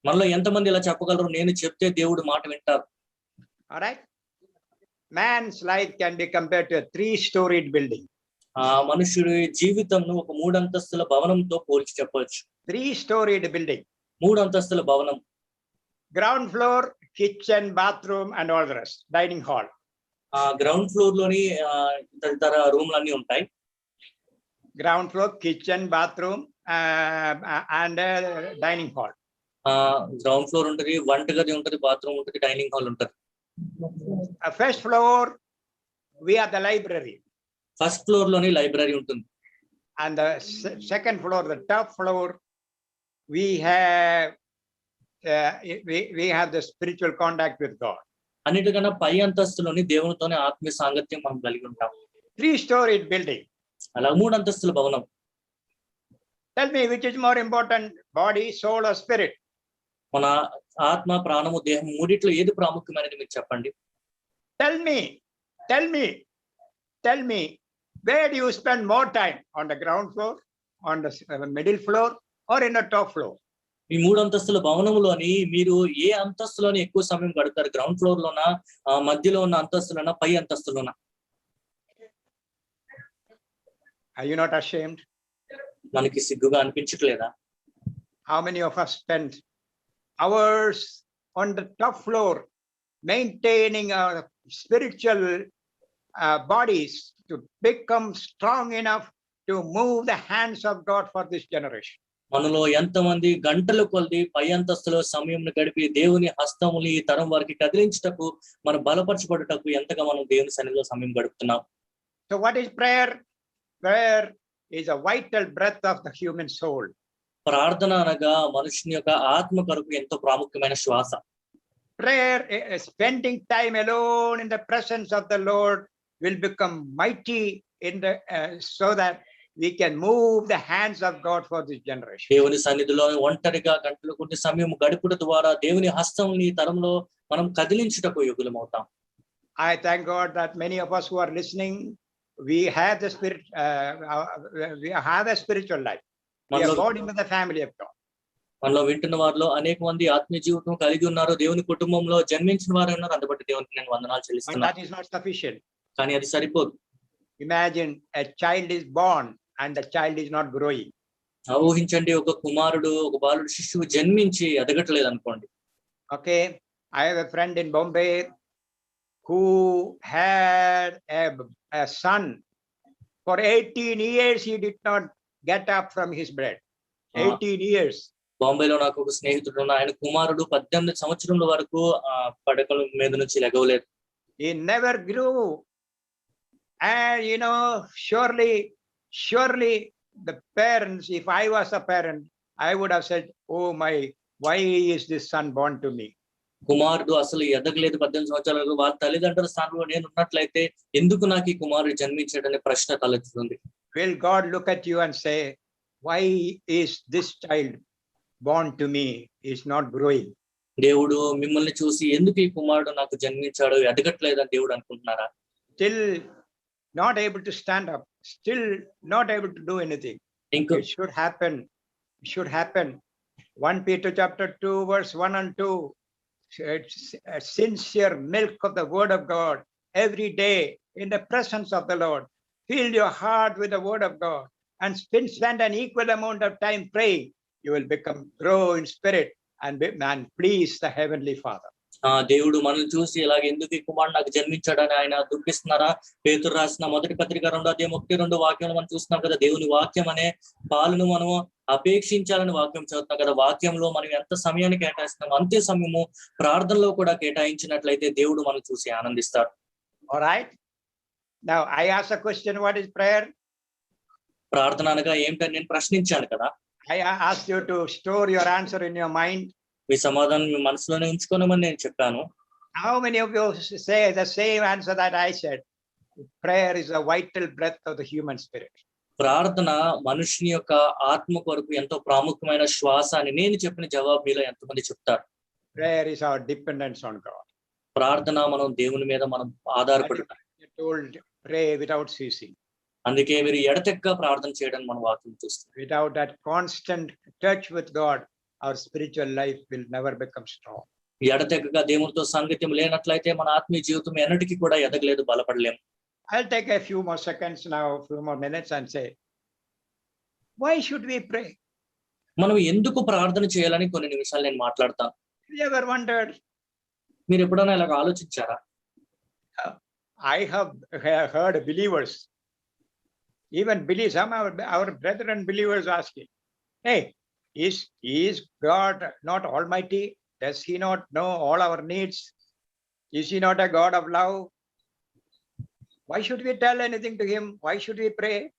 మనలో ఎంతమంది ఇలా చెప్పగలరు, నేను చెప్తే దేవుడు మాట వింటారు? All right, man's life can be compared to a 3-storied building. మనుషుడి జీవితంను ఒక 3 అంతస్తుల భవనంతో పోల్చి చెప్పవచ్చు. 3-storied building. 3 అంతస్తుల భవనం. Ground floor, kitchen, bathroom, and all the rest. Dining hall. Ground floor లోని తదితర రూమ్లన్నీ ఉంటాయి. Ground floor, kitchen, bathroom, and dining hall. Ground floor ఉంటది, వంటగది ఉంటది, బాత్రూమ్ ఉంటది, డైనింగ్ హాల్ ఉంటది. First floor, we have the library. First floor లోని లైబ్రరీ ఉంటుంది. And the second floor, the top floor, we have we have the spiritual contact with God. అన్నిటికన్నా పై అంతస్తులోని దేవునితోనే ఆత్మీయ సాంగత్యం మనం కలిగి ఉంటాం. 3-story building. అలా 3 అంతస్తుల భవనం. Tell me which is more important, body, soul, or spirit? మన ఆత్మ, ప్రాణము, దేహం మూడిట్లో ఏది ప్రాముఖ్యమైనది మీరు చెప్పండి. Tell me, where do you spend more time? On the ground floor, on the middle floor, or in the top floor? ఈ 3 అంతస్తుల భవనంలోని మీరు ఏ అంతస్తులోని ఎక్కువ సమయం గడుపుతారు? గ్రౌండ్ ఫ్లోర్ లోనా, మధ్యలో ఉన్న అంతస్తులోనా, పై అంతస్తులోనా? Are you not ashamed? మనకి సిగ్గుగా అనిపించట్లేదా? How many of us spend hours on the top floor maintaining our spiritual bodies to become strong enough to move the hands of God for this generation? మనలో ఎంతమంది గంటల కొలది పై అంతస్తులో సమయం గడిపి దేవుని హస్తములు ఈ తరం వారికి కదిలించుటకు, మనం బలపరచబడుటకు ఎంతగా మనం దేవుని సన్నిధిలో సమయం గడుపుతున్నాం. So what is prayer? Prayer is a vital breath of the human soul. ప్రార్థన అనగా మనుషుని యొక్క ఆత్మ కొరకు ఎంతో ప్రాముఖ్యమైన శ్వాస. Prayer, spending time alone in the presence of the Lord, will become mighty in the so that we can move the hands of God for this generation. దేవుని సన్నిధిలో ఒంటరిగా గంటలు కొన్ని సమయం గడుపుట ద్వారా దేవుని హస్తముని తరంలో మనం కదిలించుటకు యోగ్యులమవుతాం. I thank God that many of us who are listening, we have the spirit, we have a spiritual life. We are born into the family of God. మనలో వింటున్న వారిలో అనేక మంది ఆత్మీయ జీవితం కలిగి ఉన్నారు, దేవుని కుటుంబంలో జన్మించిన వారు ఉన్నారు. అందుబట్టి దేవునికి నేను వందనాలు చెల్లిస్తున్నాను. But that is not sufficient. కానీ అది సరిపోదు. Imagine a child is born and the child is not growing. ఊహించండి, ఒక కుమారుడు, ఒక బాలుడు, శిశువు జన్మించి ఎదగట్లేదు అనుకోండి. Okay, I have a friend in Bombay who had a son. For 18 years he did not get up from his bed. 18 years. బాంబేలో నాకు ఒక స్నేహితుడు ఉన్న, ఆయన కుమారుడు 18 సంవత్సరముల వరకు పడకల మీద నుంచి లెగవలేదు. He never grew. And surely the parents, if I was a parent, I would have said, oh my, why is this son born to me? కుమారుడు అసలు ఎదగలేదు, 18 సంవత్సరాలకు, వాళ్ళ తల్లిదండ్రుల స్థానంలో నేను ఉన్నట్లయితే ఎందుకు నాకు ఈ కుమారుడు జన్మించాడనే ప్రశ్న తలెత్తుతుంది. Will God look at you and say, why is this child born to me is not growing? దేవుడు మిమ్మల్ని చూసి ఎందుకు ఈ కుమారుడు నాకు జన్మించాడు, ఎదగట్లేదని దేవుడు అనుకుంటున్నారా? Still not able to stand up, still not able to do anything. It should happen. 1 Peter chapter 2 verse 1 and 2. It's a sincere milk of the word of God every day in the presence of the Lord. Fill your heart with the word of God and spend an equal amount of time praying. You will grow in spirit and please the heavenly Father. దేవుడు మనల్ని చూసి ఇలాగ ఎందుకు ఈ కుమారుడు నాకు జన్మించాడని ఆయన దుఃఖిస్తున్నారా? పేతురు రాసిన మొదటి పత్రిక 2:1-2 వాక్యంలో మనం చూస్తున్నాం కదా, దేవుని వాక్యం అనే పాలను మనం అపేక్షించాలని వాక్యం చదువుతున్నాం కదా. వాక్యంలో మనం ఎంత సమయాన్ని కేటాయిస్తున్నాం, అంతే సమయము ప్రార్థనలో కూడా కేటాయించినట్లయితే దేవుడు మనం చూసి ఆనందిస్తాడు. All right, now I ask a question, what is prayer? ప్రార్థన అనగా ఏమిటని నేను ప్రశ్నించాను కదా. I asked you to store your answer in your mind. మీ సమాధానం మీ మనసులోనే ఉంచుకోనమని నేను చెప్పాను. How many of you say the same answer that I said? Prayer is a vital breath of the human spirit. ప్రార్థన మనుషుని యొక్క ఆత్మ కొరకు ఎంతో ప్రాముఖ్యమైన శ్వాస అని నేను చెప్పిన జవాబు మీలో ఎంతమంది చెప్తారు? Prayer is our dependence on God. ప్రార్థన మనం దేవుని మీద మనం ఆధారపడి told pray without ceasing. అందుకే మీరు ఎడతెక్క ప్రార్థన చేయడం మన వాక్యం చూస్తాం. Without that constant touch with God, our spiritual life will never become strong. ఎడతెక్కగా దేవునితో సంగత్యం లేనట్లయితే మన ఆత్మీయ జీవితం ఎన్నటికీ కూడా ఎదగలేదు, బలపడలేము. I'll take a few more seconds now, a few more minutes and say, why should we pray? మనం ఎందుకు ప్రార్థన చేయాలని కొన్ని నిమిషాలు నేను మాట్లాడతాను. Have you ever wondered? మీరు ఎప్పుడైనా ఇలాగ ఆలోచించారా? I have heard believers, even some our brethren believers asking, hey, is God not almighty? Does he not know all our needs? Is he not a God of love? Why should we tell anything to him? Why should we pray?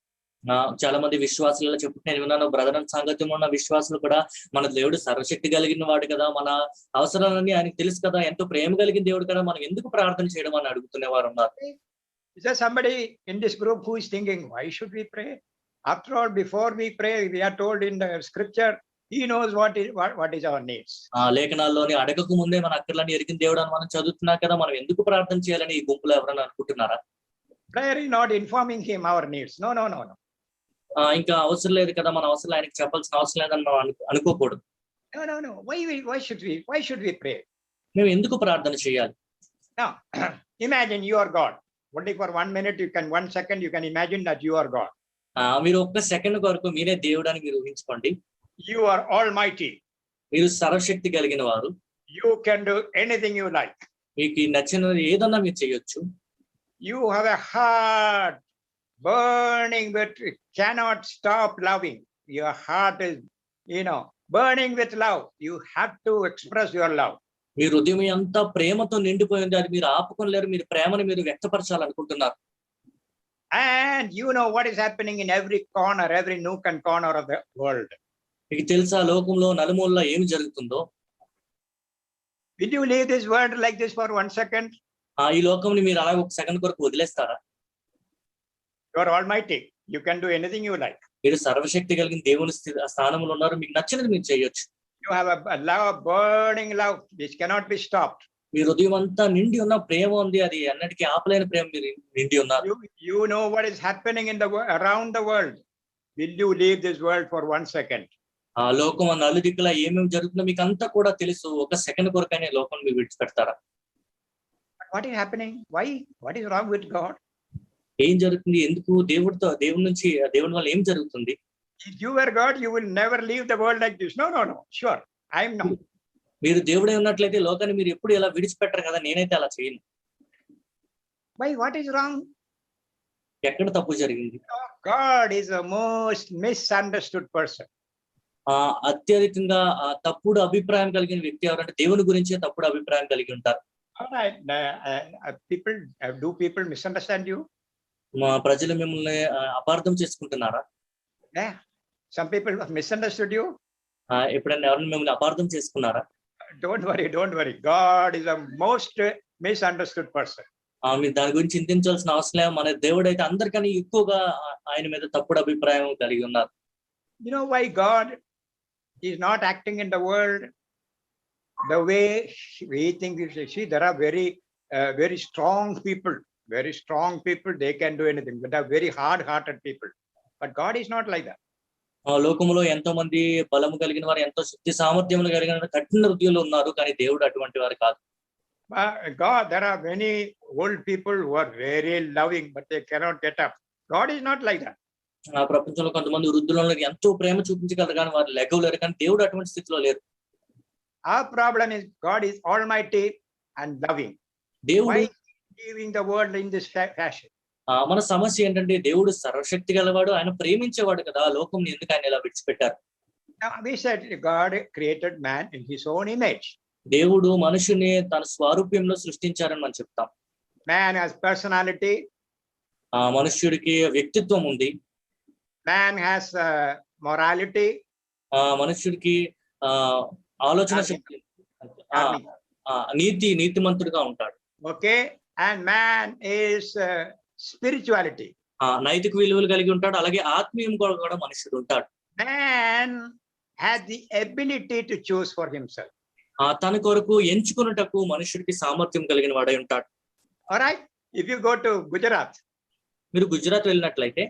చాలా మంది విశ్వాసులలో చెప్పుకుంటే నేను విన్నాను, బ్రదర్ అండ్ సాంగత్యం ఉన్న విశ్వాసులు కూడా మన దేవుడు సర్వశక్తి కలిగిన వాడు కదా, మన అవసరాలని ఆయనకు తెలుసు కదా, ఎంతో ప్రేమ కలిగిన దేవుడు కదా, మనం ఎందుకు ప్రార్థన చేయడం అని అడుగుతున్న వారు ఉన్నారు. Is there somebody in this group who is thinking, why should we pray? After all, before we pray, we are told in the scripture, he knows what is our needs. లేఖనాల్లోని అడగక ముందే మన అక్కర్లని ఎరిగిన దేవుడు అని మనం చదువుతున్నాం కదా, మనం ఎందుకు ప్రార్థన చేయాలని ఈ గుంపులో ఎవరైనా అనుకుంటున్నారా? Prayer is not informing him our needs. No. ఇంకా అవసరం లేదు కదా, మన అవసరం ఆయనకి చెప్పాల్సిన అవసరం లేదని మనం అనుకోకూడదు. No. Why should we pray? మేము ఎందుకు ప్రార్థన చేయాలి? Now, imagine you are God. Only for 1 minute, 1 second, you can imagine that you are God. మీరు ఒక్క సెకండ్ వరకు మీరే దేవుడు అని మీరు ఊహించుకోండి. You are almighty. మీరు సర్వశక్తి కలిగిన వారు. You can do anything you like. మీకు నచ్చినది ఏదన్నా మీరు చేయొచ్చు. You have a heart burning but cannot stop loving. Your heart is, burning with love. You have to express your love. మీ హృదయం అంతా ప్రేమతో నిండిపోయింది, అది మీరు ఆపుకోలేరు, మీరు ప్రేమను మీరు వ్యక్తపరచాలనుకుంటున్నారు. And you know what is happening in every corner, every nook and corner of the world. మీకు తెలుసా లోకంలో నలుమూలలా ఏమి జరుగుతుందో? Will you leave this world like this for 1 second? ఈ లోకంని మీరు అలాగే ఒక సెకండ్ కొరకు వదిలేస్తారా? You are almighty. You can do anything you like. మీరు సర్వశక్తి కలిగిన దేవుని స్థానంలో ఉన్నారు, మీకు నచ్చినది మీరు చేయొచ్చు. You have a love, burning love, which cannot be stopped. మీ హృదయం అంతా నిండి ఉన్న ప్రేమ ఉంది, అది అన్నిటికీ ఆపలేని ప్రేమ మీరు నిండి ఉన్నారు. You know what is happening around the world. Will you leave this world for 1 second? లోకం నలుదిక్కులా ఏమేమి జరుగుతుందో మీకు అంతా కూడా తెలుసు, ఒక సెకండ్ కొరకైనా లోకం మీరు విడిచిపెడతారా? What is happening? Why? What is wrong with God? ఏం జరుగుతుంది? ఎందుకు? దేవుని వల్ల ఏం జరుగుతుంది? If you were God, you will never leave the world like this. No. Sure, I am not. మీరు దేవుడే ఉన్నట్లయితే లోకాన్ని మీరు ఎప్పుడు ఇలా విడిచిపెట్టరు కదా, నేనైతే అలా చేయను. Why? What is wrong? ఎక్కడ తప్పు జరిగింది? God is the most misunderstood person. అత్యధికంగా తప్పుడు అభిప్రాయం కలిగిన వ్యక్తి ఎవరంటే దేవుని గురించే తప్పుడు అభిప్రాయం కలిగి ఉంటారు. All right. Do people misunderstand you? మా ప్రజలు మిమ్మల్ని అపార్థం చేసుకుంటున్నారా? Yeah. Some people have misunderstood you. ఎప్పుడైనా ఎవరైనా మిమ్మల్ని అపార్థం చేసుకున్నారా? Don't worry. God is the most misunderstood person. మీరు దాని గురించి చింతించాల్సిన అవసరం లేదు. మన దేవుడు అయితే అందరికన్నా ఎక్కువగా ఆయన మీద తప్పుడు అభిప్రాయం కలిగి ఉన్నారు. You know why God is not acting in the world the way we think? See, there are very strong people. They can do anything. But are very hard-hearted people. But God is not like that. లోకంలో ఎంతో మంది బలము కలిగిన వారు, ఎంతో శక్తి సామర్థ్యములు కలిగిన కఠిన హృదయులు ఉన్నారు, కానీ దేవుడు అటువంటి వారు కాదు. God, there are many old people who are very loving, but they cannot get up. God is not like that. ప్రపంచంలో కొంతమంది వృద్ధులను ఎంతో ప్రేమ చూపించగలరు, కానీ వారు లెగవలేరు, కానీ దేవుడు అటువంటి స్థితిలో లేరు. Our problem is God is almighty and loving. దేవుడు leaving the world in this fashion. మన సమస్య ఏంటంటే దేవుడు సర్వశక్తి గలవాడు, ఆయన ప్రేమించేవాడు కదా, లోకం ఎందుకు ఆయన ఇలా విడిచిపెట్టారు? Now we said God created man in his own image. దేవుడు మనుషుని తన స్వరూపంలో సృష్టించారని మనం చెప్తాం. Man has personality. మనుష్యుడికి వ్యక్తిత్వం ఉంది. Man has morality. మనుష్యుడికి ఆలోచన శక్తి, నీతిమంతుడిగా ఉంటాడు. Okay, and man is spirituality. నైతిక విలువలు కలిగి ఉంటాడు, అలాగే ఆత్మీయంగా కూడా మనుషుడు ఉంటాడు. Man has the ability to choose for himself. తన కొరకు ఎంచుకున్నటకు మనుషుడికి సామర్థ్యం కలిగిన వాడై ఉంటాడు. All right, if you go to Gujarat, మీరు గుజరాత్ వెళ్ళినట్లయితే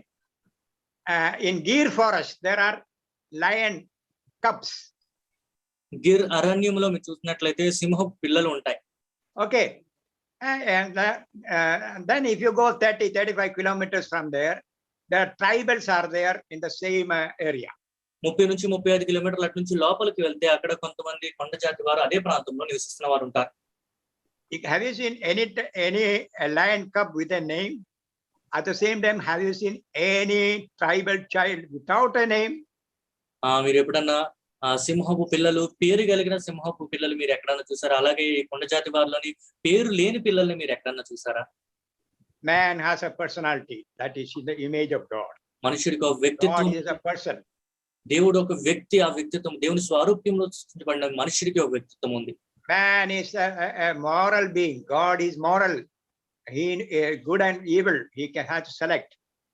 in Gir forest there are lion cubs. Gir అరణ్యంలో మీరు చూసినట్లయితే సింహం పిల్లలు ఉంటాయి. Okay, and then if you go 30-35 kilometers from there, the tribals are there in the same area. 30 నుంచి 35 కిలోమీటర్ల అటు నుంచి లోపలికి వెళ్తే అక్కడ కొంతమంది కొండ జాతి వారు అదే ప్రాంతంలో నివసిస్తున్న వారు ఉంటారు. Have you seen any lion cub with a name? At the same time, have you seen any tribal child without a name? మీరు ఎప్పుడన్నా సింహపు పిల్లలు, పేరు కలిగిన సింహపు పిల్లలు మీరు ఎక్కడన్నా చూసారా? అలాగే ఈ కొండ జాతి వారిలోని పేరు లేని పిల్లల్ని మీరు ఎక్కడన్నా చూసారా? Man has a personality that is in the image of God. మనుషుడికి ఒక వ్యక్తిత్వం, God is a person. దేవుడు ఒక వ్యక్తి, ఆ వ్యక్తిత్వం దేవుని స్వరూపంలో సృష్టించబడిన మనుషుడికి ఒక వ్యక్తిత్వం ఉంది. Man is a moral being. God is moral. He good and evil. He can have to select.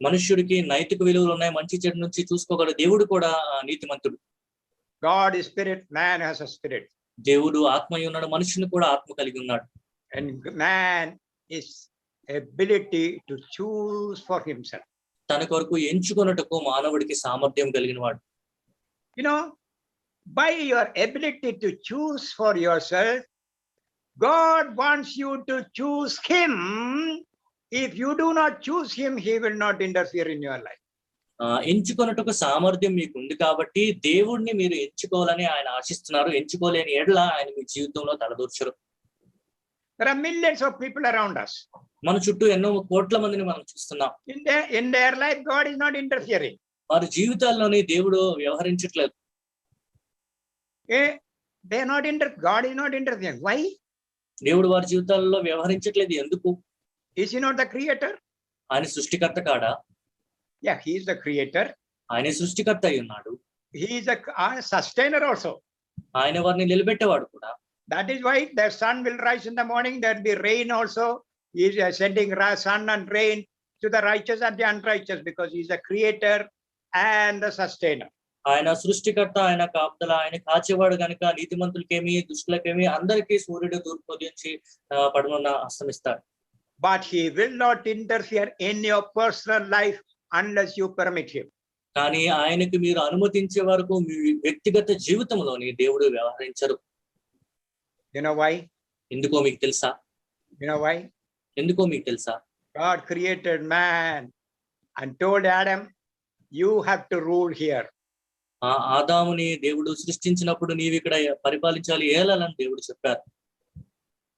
మనుష్యుడికి నైతిక విలువలు ఉన్నాయి, మంచి చెడు నుంచి చూసుకోగలడు. దేవుడు కూడా నీతిమంతుడు. God is spirit. Man has a spirit. దేవుడు ఆత్మయ్య ఉన్నాడు, మనుషుని కూడా ఆత్మ కలిగి ఉన్నాడు. And man is ability to choose for himself. తన కొరకు ఎంచుకొనుటకు మానవుడికి సామర్థ్యం కలిగిన వాడు. You know, by your ability to choose for yourself, God wants you to choose him. If you do not choose him, he will not interfere in your life. ఎంచుకొనుటకు సామర్థ్యం మీకు ఉంది కాబట్టి దేవుడిని మీరు ఎంచుకోవాలని ఆయన ఆశిస్తున్నారు. ఎంచుకోలేని ఎడల ఆయన మీ జీవితంలో తలదూర్చరు. There are millions of people around us. మన చుట్టూ ఎన్నో కోట్ల మందిని మనం చూస్తున్నాం. In their life, God is not interfering. వారి జీవితాల్లోని దేవుడు వ్యవహరించట్లేదు. They are not God is not interfering. Why? దేవుడు వారి జీవితాల్లో వ్యవహరించట్లేదు. ఎందుకు? Is he not the creator? ఆయన సృష్టికర్త కాడా? Yeah, he is the creator. ఆయన సృష్టికర్త అయి ఉన్నాడు. He is a sustainer also. ఆయన వారిని నిలబెట్టేవాడు కూడా. That is why the sun will rise in the morning. There will be rain also. He is sending sun and rain to the righteous and the unrighteous because he is the creator and the sustainer. ఆయన సృష్టికర్త, ఆయన కాపుదల, ఆయన కాచేవాడు కనుక నీతిమంతులకేమి దుష్టులకేమి అందరికీ సూర్యుడు తూర్పు ఉదయించి పడనున్న అస్తమిస్తాడు. But he will not interfere in your personal life unless you permit him. కానీ ఆయనకు మీరు అనుమతించే వరకు మీ వ్యక్తిగత జీవితంలోని దేవుడు వ్యవహరించరు. You know why? ఎందుకో మీకు తెలుసా? You know why? ఎందుకో మీకు తెలుసా? God created man and told Adam, you have to rule here. ఆదాముని దేవుడు సృష్టించినప్పుడు నీవు ఇక్కడ పరిపాలించాలి, ఏలాలని దేవుడు చెప్పారు.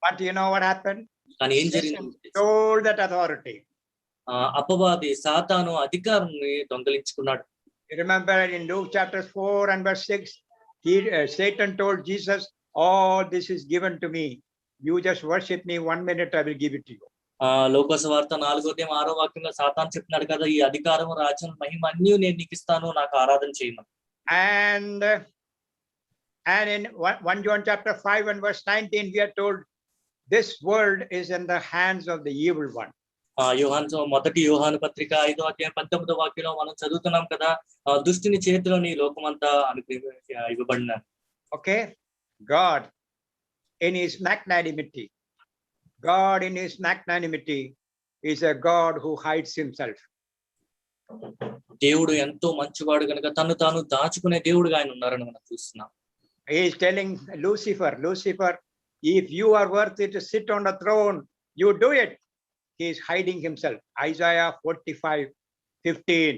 But you know what happened? కానీ ఏం జరిగింది? Told that authority. అపవాది సాతాను అధికారాన్ని దొంగలించుకున్నాడు. You remember in Luke chapter 4 and verse 6, Satan told Jesus, all this is given to me. You just worship me 1 minute, I will give it to you. లోకసువార్త 4:6 సాతాను చెప్తున్నాడు కదా, ఈ అధికారం, రాజ్యం, మహిమ అన్నీ నేను నీకు ఇస్తాను, నాకు ఆరాధన చేయమని. And in 1 John chapter 5 and verse 19, we are told this world is in the hands of the evil one. మొదటి యోహాను పత్రిక 5:19 మనం చదువుతున్నాం కదా, దుష్టుని చేతిలోని లోకమంతా ఇవ్వబడిన. Okay, God in his magnanimity is a God who hides himself. దేవుడు ఎంతో మంచివాడు కనుక తను తాను దాచుకునే దేవుడుగా ఆయన ఉన్నారని మనం చూస్తున్నాం. He is telling Lucifer, if you are worthy to sit on the throne, you do it. He is hiding himself. Isaiah 45:15.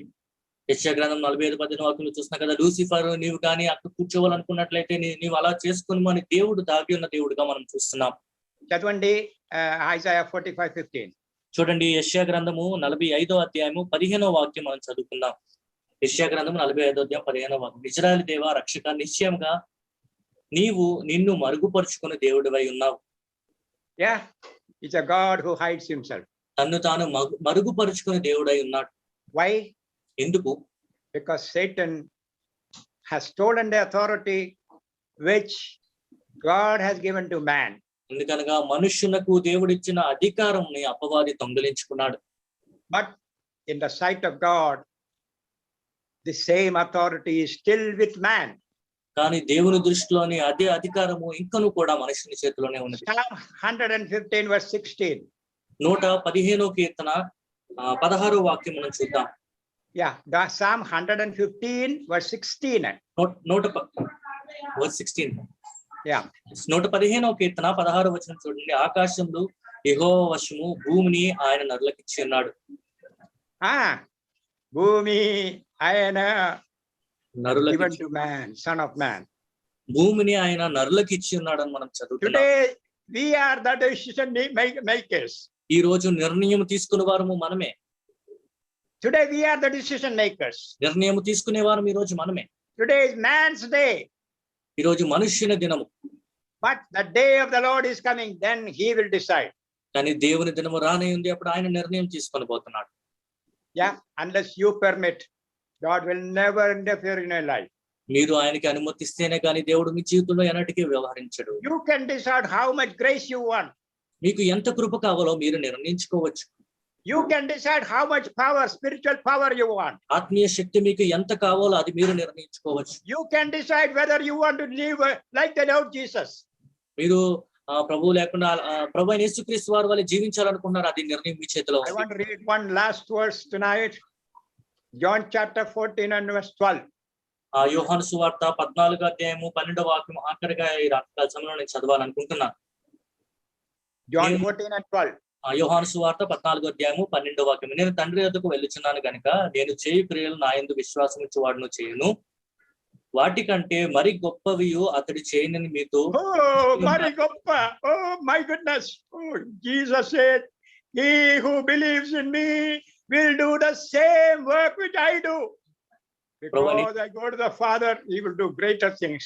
యెషయా గ్రంథం 45:15 చూస్తున్నా కదా, లూసిఫర్ నీవు కానీ అక్కడ కూర్చోవాలనుకున్నట్లయితే నీవు అలా చేసుకుని దేవుడు దాగి ఉన్న దేవుడుగా మనం చూస్తున్నాం. చదవండి Isaiah 45:15. చూడండి, యెషయా గ్రంథము 45:15 మనం చదువుకుందాం. యెషయా గ్రంథము 45:15. ఇశ్రాయేలు దేవా రక్షక, నిశ్చయంగా నీవు నిన్ను మరుగుపరుచుకున్న దేవుడివై ఉన్నావు. Yeah, it's a God who hides himself. తన్ను తాను మరుగుపరుచుకునే దేవుడై ఉన్నాడు. Why? ఎందుకు? Because Satan has stolen the authority which God has given to man. ఎందుకనగా మనుష్యునకు దేవుడిచ్చిన అధికారంని అపవాది దొంగిలించుకున్నాడు. But in the sight of God, the same authority is still with man. కానీ దేవుని దృష్టిలోని అదే అధికారము ఇంకను కూడా మనుషుని చేతిలోనే ఉన్నది. Psalm 115 verse 16. 115 కీర్తన 16వ వాక్యం మనం చూద్దాం. Yeah, Psalm 115 verse 16. 16. Yeah. 115వ కీర్తన 16వ వచనం చూడండి. ఆకాశంలో యెహోవా వశము, భూమిని ఆయన నరులకిచ్చి ఉన్నాడు. భూమి ఆయన నరులకి given to man, son of man. భూమిని ఆయన నరులకి ఇచ్చి ఉన్నాడని మనం చదువుతున్నాం. Today we are the decision makers. ఈ రోజు నిర్ణయం తీసుకునే వారము మనమే. Today we are the decision makers. నిర్ణయం తీసుకునే వారం ఈ రోజు మనమే. Today is man's day. ఈ రోజు మనుష్యుని దినము. But the day of the Lord is coming, then he will decide. కానీ దేవుని దినము రానే ఉంది, అప్పుడు ఆయన నిర్ణయం తీసుకొని పోతున్నాడు. Yeah, unless you permit, God will never interfere in your life. మీరు ఆయనకి అనుమతిస్తేనే కానీ దేవుడు మీ జీవితంలో ఎన్నటికీ వ్యవహరించడు. You can decide how much grace you want. మీకు ఎంత కృప కావాలో మీరు నిర్ణయించుకోవచ్చు. You can decide how much power, spiritual power you want. ఆత్మీయ శక్తి మీకు ఎంత కావాలో అది మీరు నిర్ణయించుకోవచ్చు. You can decide whether you want to live like the Lord Jesus. మీరు ప్రభువు లేకుండా ప్రభు అయిన యేసుక్రీస్తు వారి వలె జీవించాలనుకున్నారు, అది నిర్ణయం మీ చేతిలో ఉంది. I want to read one last verse tonight. John chapter 14 and verse 12. యోహాను సువార్త 14వ అధ్యాయము 12వ వాక్యం ఆఖరిగా ఈ రాత్రికాల సమయంలో నేను చదవాలనుకుంటున్నాను. John 14 and 12. యోహాను సువార్త 14వ అధ్యాయము 12వ వాక్యం. నేను తండ్రి వద్దకు వెళ్ళుచున్నాను గనుక నేను చేయు క్రియలు నా యందు విశ్వాసం ఉంచి వాడును చేయను, వాటికంటే మరి గొప్పవియు అతడు చేయనని మీతో. Oh, మరి గొప్ప. Oh my goodness. Oh, Jesus said, he who believes in me will do the same work which I do. Because I go to the Father, he will do greater things.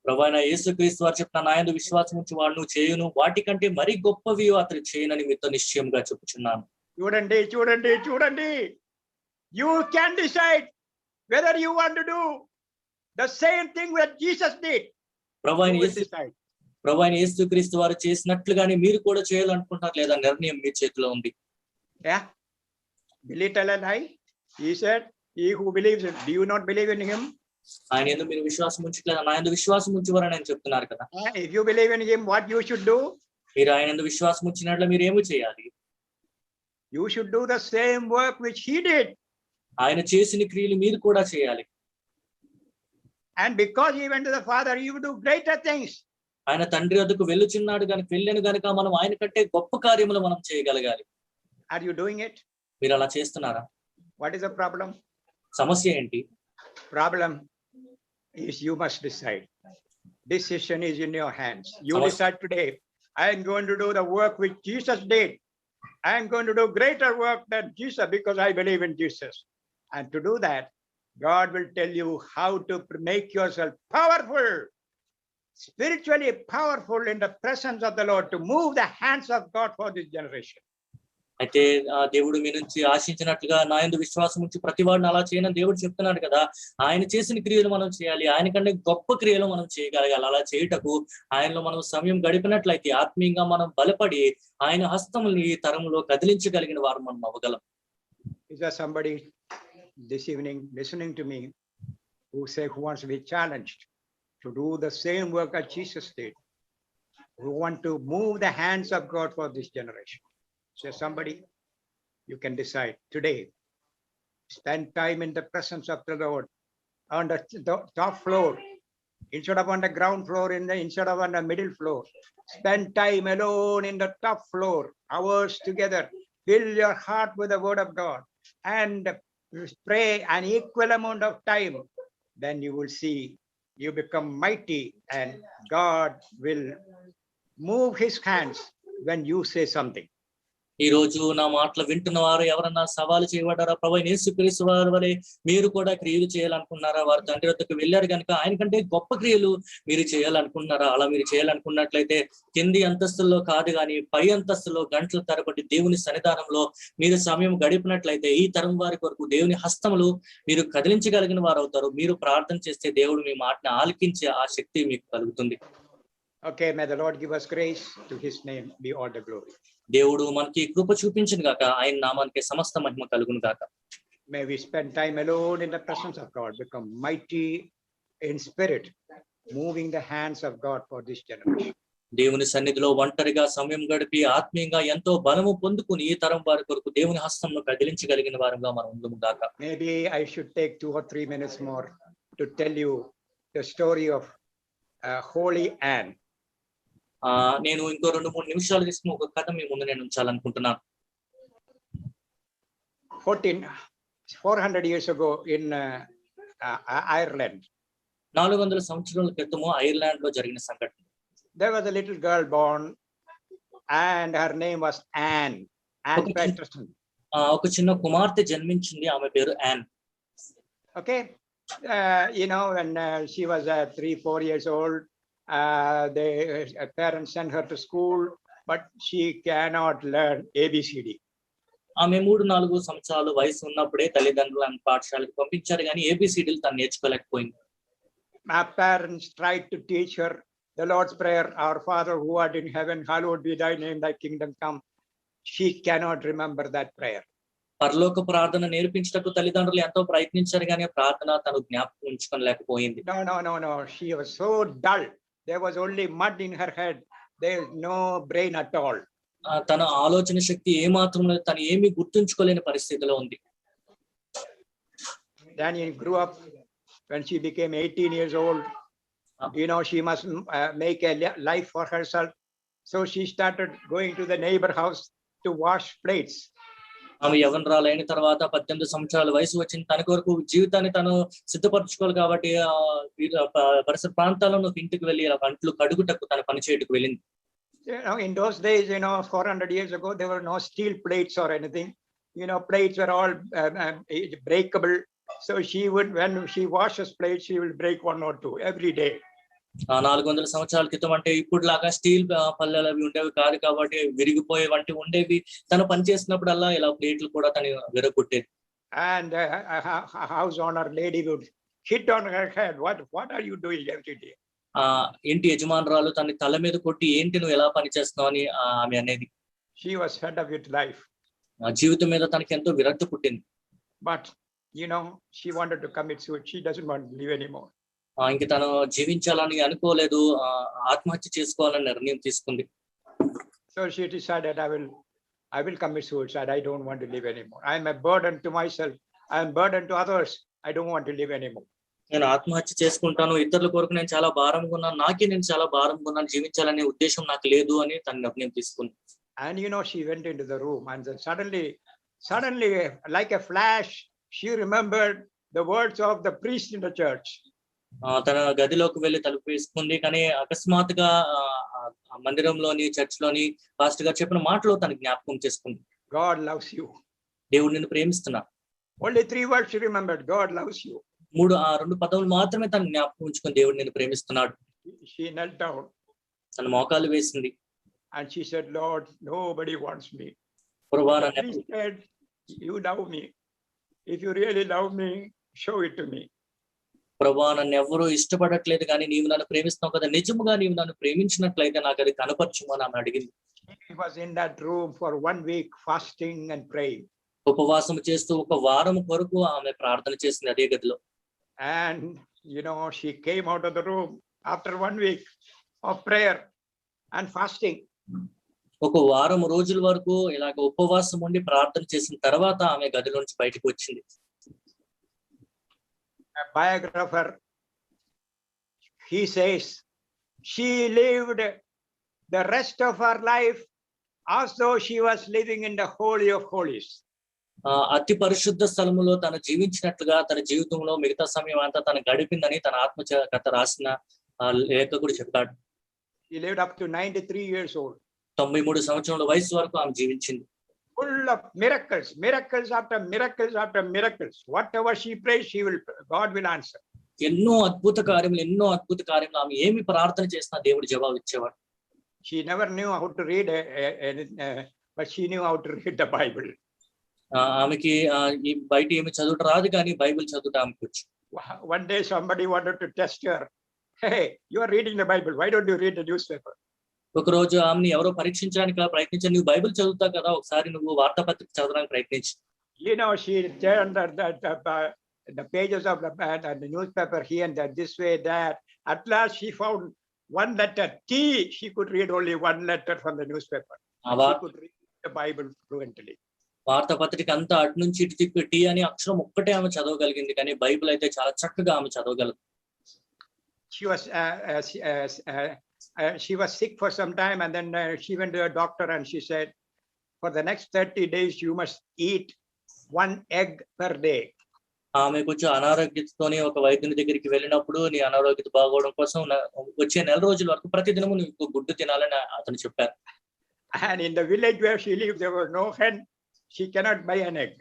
ప్రభువైన యేసుక్రీస్తు వారు చెప్పిన నా యందు విశ్వాసం ఉంచి వాడును చేయను, వాటికంటే మరి గొప్పవియు అతడు చేయనని మీతో నిశ్చయంగా చెప్పుచున్నాను. చూడండి చూడండి చూడండి. You can decide whether you want to do the same thing that Jesus did. ప్రభువైన యేసుక్రీస్తు వారు చేసినట్లుగానే మీరు కూడా చేయాలనుకుంటున్నారు లేదా, నిర్ణయం మీ చేతిలో ఉంది. Yeah. Little and I, he said, he who believes in, do you not believe in him? ఆయన యందు మీరు విశ్వాసం ఉంచట్లేదా, నా యందు విశ్వాసం ఉంచువారని ఆయన చెప్తున్నారు కదా. If you believe in him, what you should do? మీరు ఆయన యందు విశ్వాసం ఉంచినట్లు మీరు ఏమి చేయాలి? You should do the same work which he did. ఆయన చేసిన క్రియలు మీరు కూడా చేయాలి. And because he went to the Father, he would do greater things. ఆయన తండ్రి వద్దకు వెళ్ళుచున్నాడు గనుక, వెళ్ళాను గనుక మనం ఆయన కంటే గొప్ప కార్యములు మనం చేయగలగాలి. Are you doing it? మీరు అలా చేస్తున్నారా? What is the problem? సమస్య ఏంటి? Problem is you must decide. Decision is in your hands. You decide today, I am going to do the work which Jesus did. I am going to do greater work than Jesus because I believe in Jesus. And to do that, God will tell you how to make yourself powerful, spiritually powerful in the presence of the Lord, to move the hands of God for this generation. అయితే దేవుడు మీ నుంచి ఆశించినట్లుగా నా యందు విశ్వాసం ఉంచి ప్రతి వాడిని అలా చేయనని దేవుడు చెప్తున్నాడు కదా. ఆయన చేసిన క్రియలు మనం చేయాలి, ఆయన కంటే గొప్ప క్రియలు మనం చేయగలగాలి. అలా చేయుటకు ఆయనలో మనం సమయం గడిపినట్లయితే ఆత్మీయంగా మనం బలపడి ఆయన హస్తముల్ని ఈ తరంలో కదిలించగలిగిన వారు మనం అవ్వగలం. Is there somebody this evening listening to me who wants to be challenged to do the same work as Jesus did, who want to move the hands of God for this generation? So somebody, you can decide today, spend time in the presence of the Lord on the top floor instead of on the ground floor, instead of on the middle floor. Spend time alone in the top floor, hours together. Fill your heart with the word of God and pray an equal amount of time. Then you will see you become mighty and God will move his hands when you say something. ఈ రోజు నా మాటలు వింటున్న వారు ఎవరన్నా సవాలు చేయబడ్డారా? ప్రభువైన యేసుక్రీస్తు వారి వలె మీరు కూడా క్రియలు చేయాలనుకున్నారా? వారు తండ్రి వద్దకు వెళ్ళారు కనుక ఆయన కంటే గొప్ప క్రియలు మీరు చేయాలనుకున్నారా? అలా మీరు చేయాలనుకున్నట్లయితే కింది అంతస్తుల్లో కాదు కానీ పై అంతస్తులో గంటల తరబడి దేవుని సన్నిధానంలో మీరు సమయం గడిపినట్లయితే ఈ తరం వారి కొరకు దేవుని హస్తములు మీరు కదిలించగలిగిన వారు అవుతారు. మీరు ప్రార్థన చేస్తే దేవుడు మీ మాటను ఆలకించే ఆ శక్తి మీకు కలుగుతుంది. Okay, may the Lord give us grace. To his name be all the glory. దేవుడు మనకి కృప చూపించును గాక, ఆయన నామానికి సమస్త మహిమ కలుగును గాక. May we spend time alone in the presence of God, become mighty in spirit, moving the hands of God for this generation. దేవుని సన్నిధిలో ఒంటరిగా సమయం గడిపి ఆత్మీయంగా ఎంతో బలము పొందుకుని ఈ తరం వారి కొరకు దేవుని హస్తంను కదిలించగలిగిన వారుగా మనం ఉందుము గాక. Maybe I should take 2 or 3 minutes more to tell you the story of Holy Anne. నేను ఇంకో 2-3 నిమిషాలు తీసుకుని ఒక కథ మీ ముందు నేను ఉంచాలనుకుంటున్నాను. 400 years ago in Ireland. 400 సంవత్సరాల క్రితము ఐర్లాండ్ లో జరిగిన సంఘటన. There was a little girl born and her name was Anne Patterson. ఒక చిన్న కుమార్తె జన్మించింది, ఆమె పేరు an. Okay, you know, when she was 3-4 years old, her parents sent her to school, but she cannot learn ABCD. ఆమె 3-4 సంవత్సరాల వయసు ఉన్నప్పుడే తల్లిదండ్రులు ఆమె పాఠశాలకు పంపించారు, కానీ ఏబిసిడీలు తను నేర్చుకోలేకపోయింది. My parents tried to teach her the Lord's Prayer, Our Father who art in heaven, hallowed be thy name, thy kingdom come. She cannot remember that prayer. పరలోక ప్రార్థన నేర్పించటకు తల్లిదండ్రులు ఎంతో ప్రయత్నించారు, కానీ ప్రార్థన తను జ్ఞాపకం ఉంచుకోలేకపోయింది. No. She was so dull. There was only mud in her head. There is no brain at all. తన ఆలోచన శక్తి ఏమాత్రం లేదు, తను ఏమీ గుర్తుంచుకోలేని పరిస్థితిలో ఉంది. Daniel grew up. When she became 18 years old, you know, she must make a life for herself. So she started going to the neighbor house to wash plates. ఆమె యవ్వనరాలైన తర్వాత 18 సంవత్సరాల వయసు వచ్చిన తన కొరకు జీవితాన్ని తను సిద్ధపరచుకోవాలి కాబట్టి పరిసర ప్రాంతాలను ఇంటికి వెళ్ళి అంట్లు కడుగుటకు తన పని చేయటకు వెళ్ళింది. You know, in those days, you know, 400 years ago, there were no steel plates or anything. You know, plates were all breakable. So she would, when she washes plates, she will break 1 or 2 every day. 400 సంవత్సరాల క్రితం అంటే ఇప్పుడు లాగా స్టీల్ పల్లెలు అవి ఉండేవి కాదు కాబట్టి విరిగిపోయే వంటి ఉండేవి. తను పని చేసినప్పుడల్లా ఇలా ప్లేట్లు కూడా తను విరగొట్టేది. And a house owner lady would hit on her head. What are you doing every day? ఇంటి యజమానురాలు తన తల మీద కొట్టి ఏంటి నువ్వు ఎలా పని చేస్తున్నావు అని ఆమె అనేది. She was fed up with life. జీవితం మీద తనకి ఎంతో విరక్తి పుట్టింది. But you know, she wanted to commit suicide. She doesn't want to live anymore. ఇంక తను జీవించాలని అనుకోలేదు, ఆత్మహత్య చేసుకోవాలని నిర్ణయం తీసుకుంది. So she decided, I will commit suicide. I don't want to live anymore. I am a burden to myself. I am burden to others. I don't want to live anymore. నేను ఆత్మహత్య చేసుకుంటాను, ఇతరుల కొరకు నేను చాలా భారంగా ఉన్నాను, నేను చాలా భారంగా ఉన్నాను, జీవించాలనే ఉద్దేశం నాకు లేదు అని తన నిర్ణయం తీసుకుంది. And you know, she went into the room and then suddenly like a flash, she remembered the words of the priest in the church. తన గదిలోకి వెళ్ళి తలుపు వేసుకుంది, కానీ అకస్మాత్తుగా మందిరంలోని చర్చ్ లోని పాస్టర్ గారు చెప్పిన మాటలు తన జ్ఞాపకం చేసుకుంది. God loves you. దేవుడు నిన్ను ప్రేమిస్తున్నాడు. Only 3 words she remembered. God loves you. 2 పదవులు మాత్రమే తన జ్ఞాపకం ఉంచుకుని దేవుడు నిన్ను ప్రేమిస్తున్నాడు. She knelt down. తన మోకాలు వేసింది. And she said, Lord, nobody wants me. He said, you love me. If you really love me, show it to me. ప్రభువా, నన్ను ఎవరు ఇష్టపడట్లేదు, కానీ నీవు నన్ను ప్రేమిస్తున్నావు కదా, నిజముగా నీవు నన్ను ప్రేమించినట్లయితే నాకు అది కనపరచుమని ఆమె అడిగింది. She was in that room for 1 week fasting and praying. ఉపవాసం చేస్తూ 1 వారం కొరకు ఆమె ప్రార్థన చేసింది అదే గదిలో. And you know, she came out of the room after 1 week of prayer and fasting. 1 వారం రోజుల వరకు ఇలాగ ఉపవాసం ఉండి ప్రార్థన చేసిన తర్వాత ఆమె గదిలో నుంచి బయటకు వచ్చింది. A biographer, he says, she lived the rest of her life as though she was living in the Holy of Holies. అతి పరిశుద్ధ స్థలములో తను జీవించినట్లుగా తన జీవితంలో మిగతా సమయం అంతా తను గడిపిందని తన ఆత్మకథ రాసిన లేఖకుడు చెప్పాడు. She lived up to 93 years old. 93 సంవత్సరాల వయసు వరకు ఆమె జీవించింది. Full of miracles after miracles. Whatever she prays, God will answer. ఎన్నో అద్భుత కార్యములు ఆమె ఏమి ప్రార్థన చేసినా దేవుడు జవాబు ఇచ్చేవాడు. She never knew how to read, but she knew how to read the Bible. ఆమెకి ఈ బయట ఏమి చదువుట రాదు, కానీ బైబిల్ చదువుట ఆమెకు వచ్చు. One day somebody wanted to test her. Hey, you are reading the Bible. Why don't you read the newspaper? ఒక రోజు ఆమెను ఎవరో పరీక్షించడానికి ప్రయత్నించారు. నువ్వు బైబిల్ చదువుతావు కదా, ఒకసారి నువ్వు వార్తాపత్రిక చదవడానికి ప్రయత్నించు. You know, she turned the pages of the newspaper here and there, this way, that. At last she found 1 letter T. She could read only 1 letter from the newspaper. She could read the Bible fluently. వార్తాపత్రిక అంతా అటు నుంచి ఇటు తిప్పి టీ అని అక్షరం ఒక్కటే ఆమె చదవగలిగింది, కానీ బైబిల్ అయితే చాలా చక్కగా ఆమె చదవగలదు. She was sick for some time, and then she went to a doctor and she said, for the next 30 days you must eat 1 egg per day. ఆమె కొంచెం అనారోగ్యంతోనే ఒక వైద్యుని దగ్గరికి వెళ్ళినప్పుడు నీ అనారోగ్యత బాగోవడం కోసం వచ్చే 1 నెల రోజుల వరకు ప్రతిదినము నువ్వు గుడ్డు తినాలని అతను చెప్పారు. And in the village where she lived, there was no hen. She cannot buy an egg.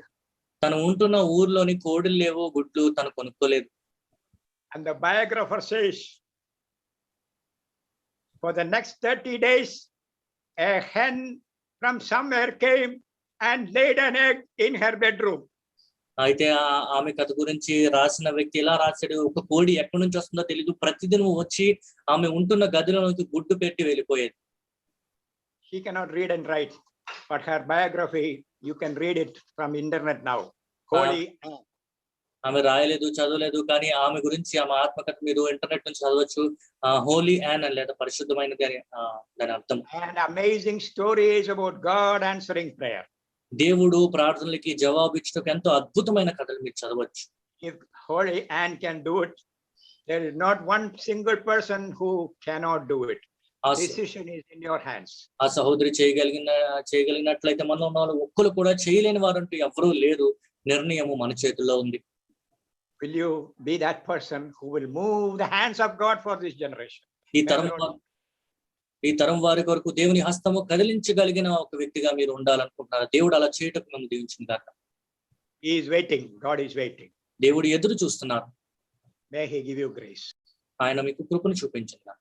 తను ఉంటున్న ఊర్లోని కోడిలు లేవు, గుడ్లు తను కొనుక్కోలేదు. And the biographer says, for the next 30 days, a hen from somewhere came and laid an egg in her bedroom. అయితే ఆమె కథ గురించి రాసిన వ్యక్తి ఎలా రాశాడు, ఒక కోడి ఎక్కడి నుంచి వస్తుందో తెలియదు, ప్రతిదినం వచ్చి ఆమె ఉంటున్న గదిలోకి గుడ్డు పెట్టి వెళ్ళిపోయేది. She cannot read and write, but her biography, you can read it from internet now. Holy Anne. ఆమె రాయలేదు, చదవలేదు, కానీ ఆమె గురించి ఆమె ఆత్మకథ మీరు ఇంటర్నెట్ నుంచి చదవచ్చు. హోలీ యాన్ లేదా పరిశుద్ధమైనది అని దాని అర్థం. And amazing stories about God answering prayer. దేవుడు ప్రార్థనలకి జవాబు ఇచ్చటకు ఎంతో అద్భుతమైన కథలు మీరు చదవచ్చు. If Holy Anne can do it, there is not one single person who cannot do it. Decision is in your hands. ఆ సహోదరి చేయగలిగినట్లయితే మనలో ఉన్న వాళ్ళు ఒక్కరు కూడా చేయలేని వారంటూ ఎవరూ లేరు. నిర్ణయము మన చేతుల్లో ఉంది. Will you be that person who will move the hands of God for this generation? ఈ తరం వారి కొరకు దేవుని హస్తము కదిలించగలిగిన ఒక వ్యక్తిగా మీరు ఉండాలనుకుంటున్నారు. దేవుడు అలా చేయటకు మేము దీవించిన గాక. He is waiting. God is waiting. దేవుడు ఎదురు చూస్తున్నారు. May he give you grace. ఆయన మీకు కృపను చూపించిన గాక.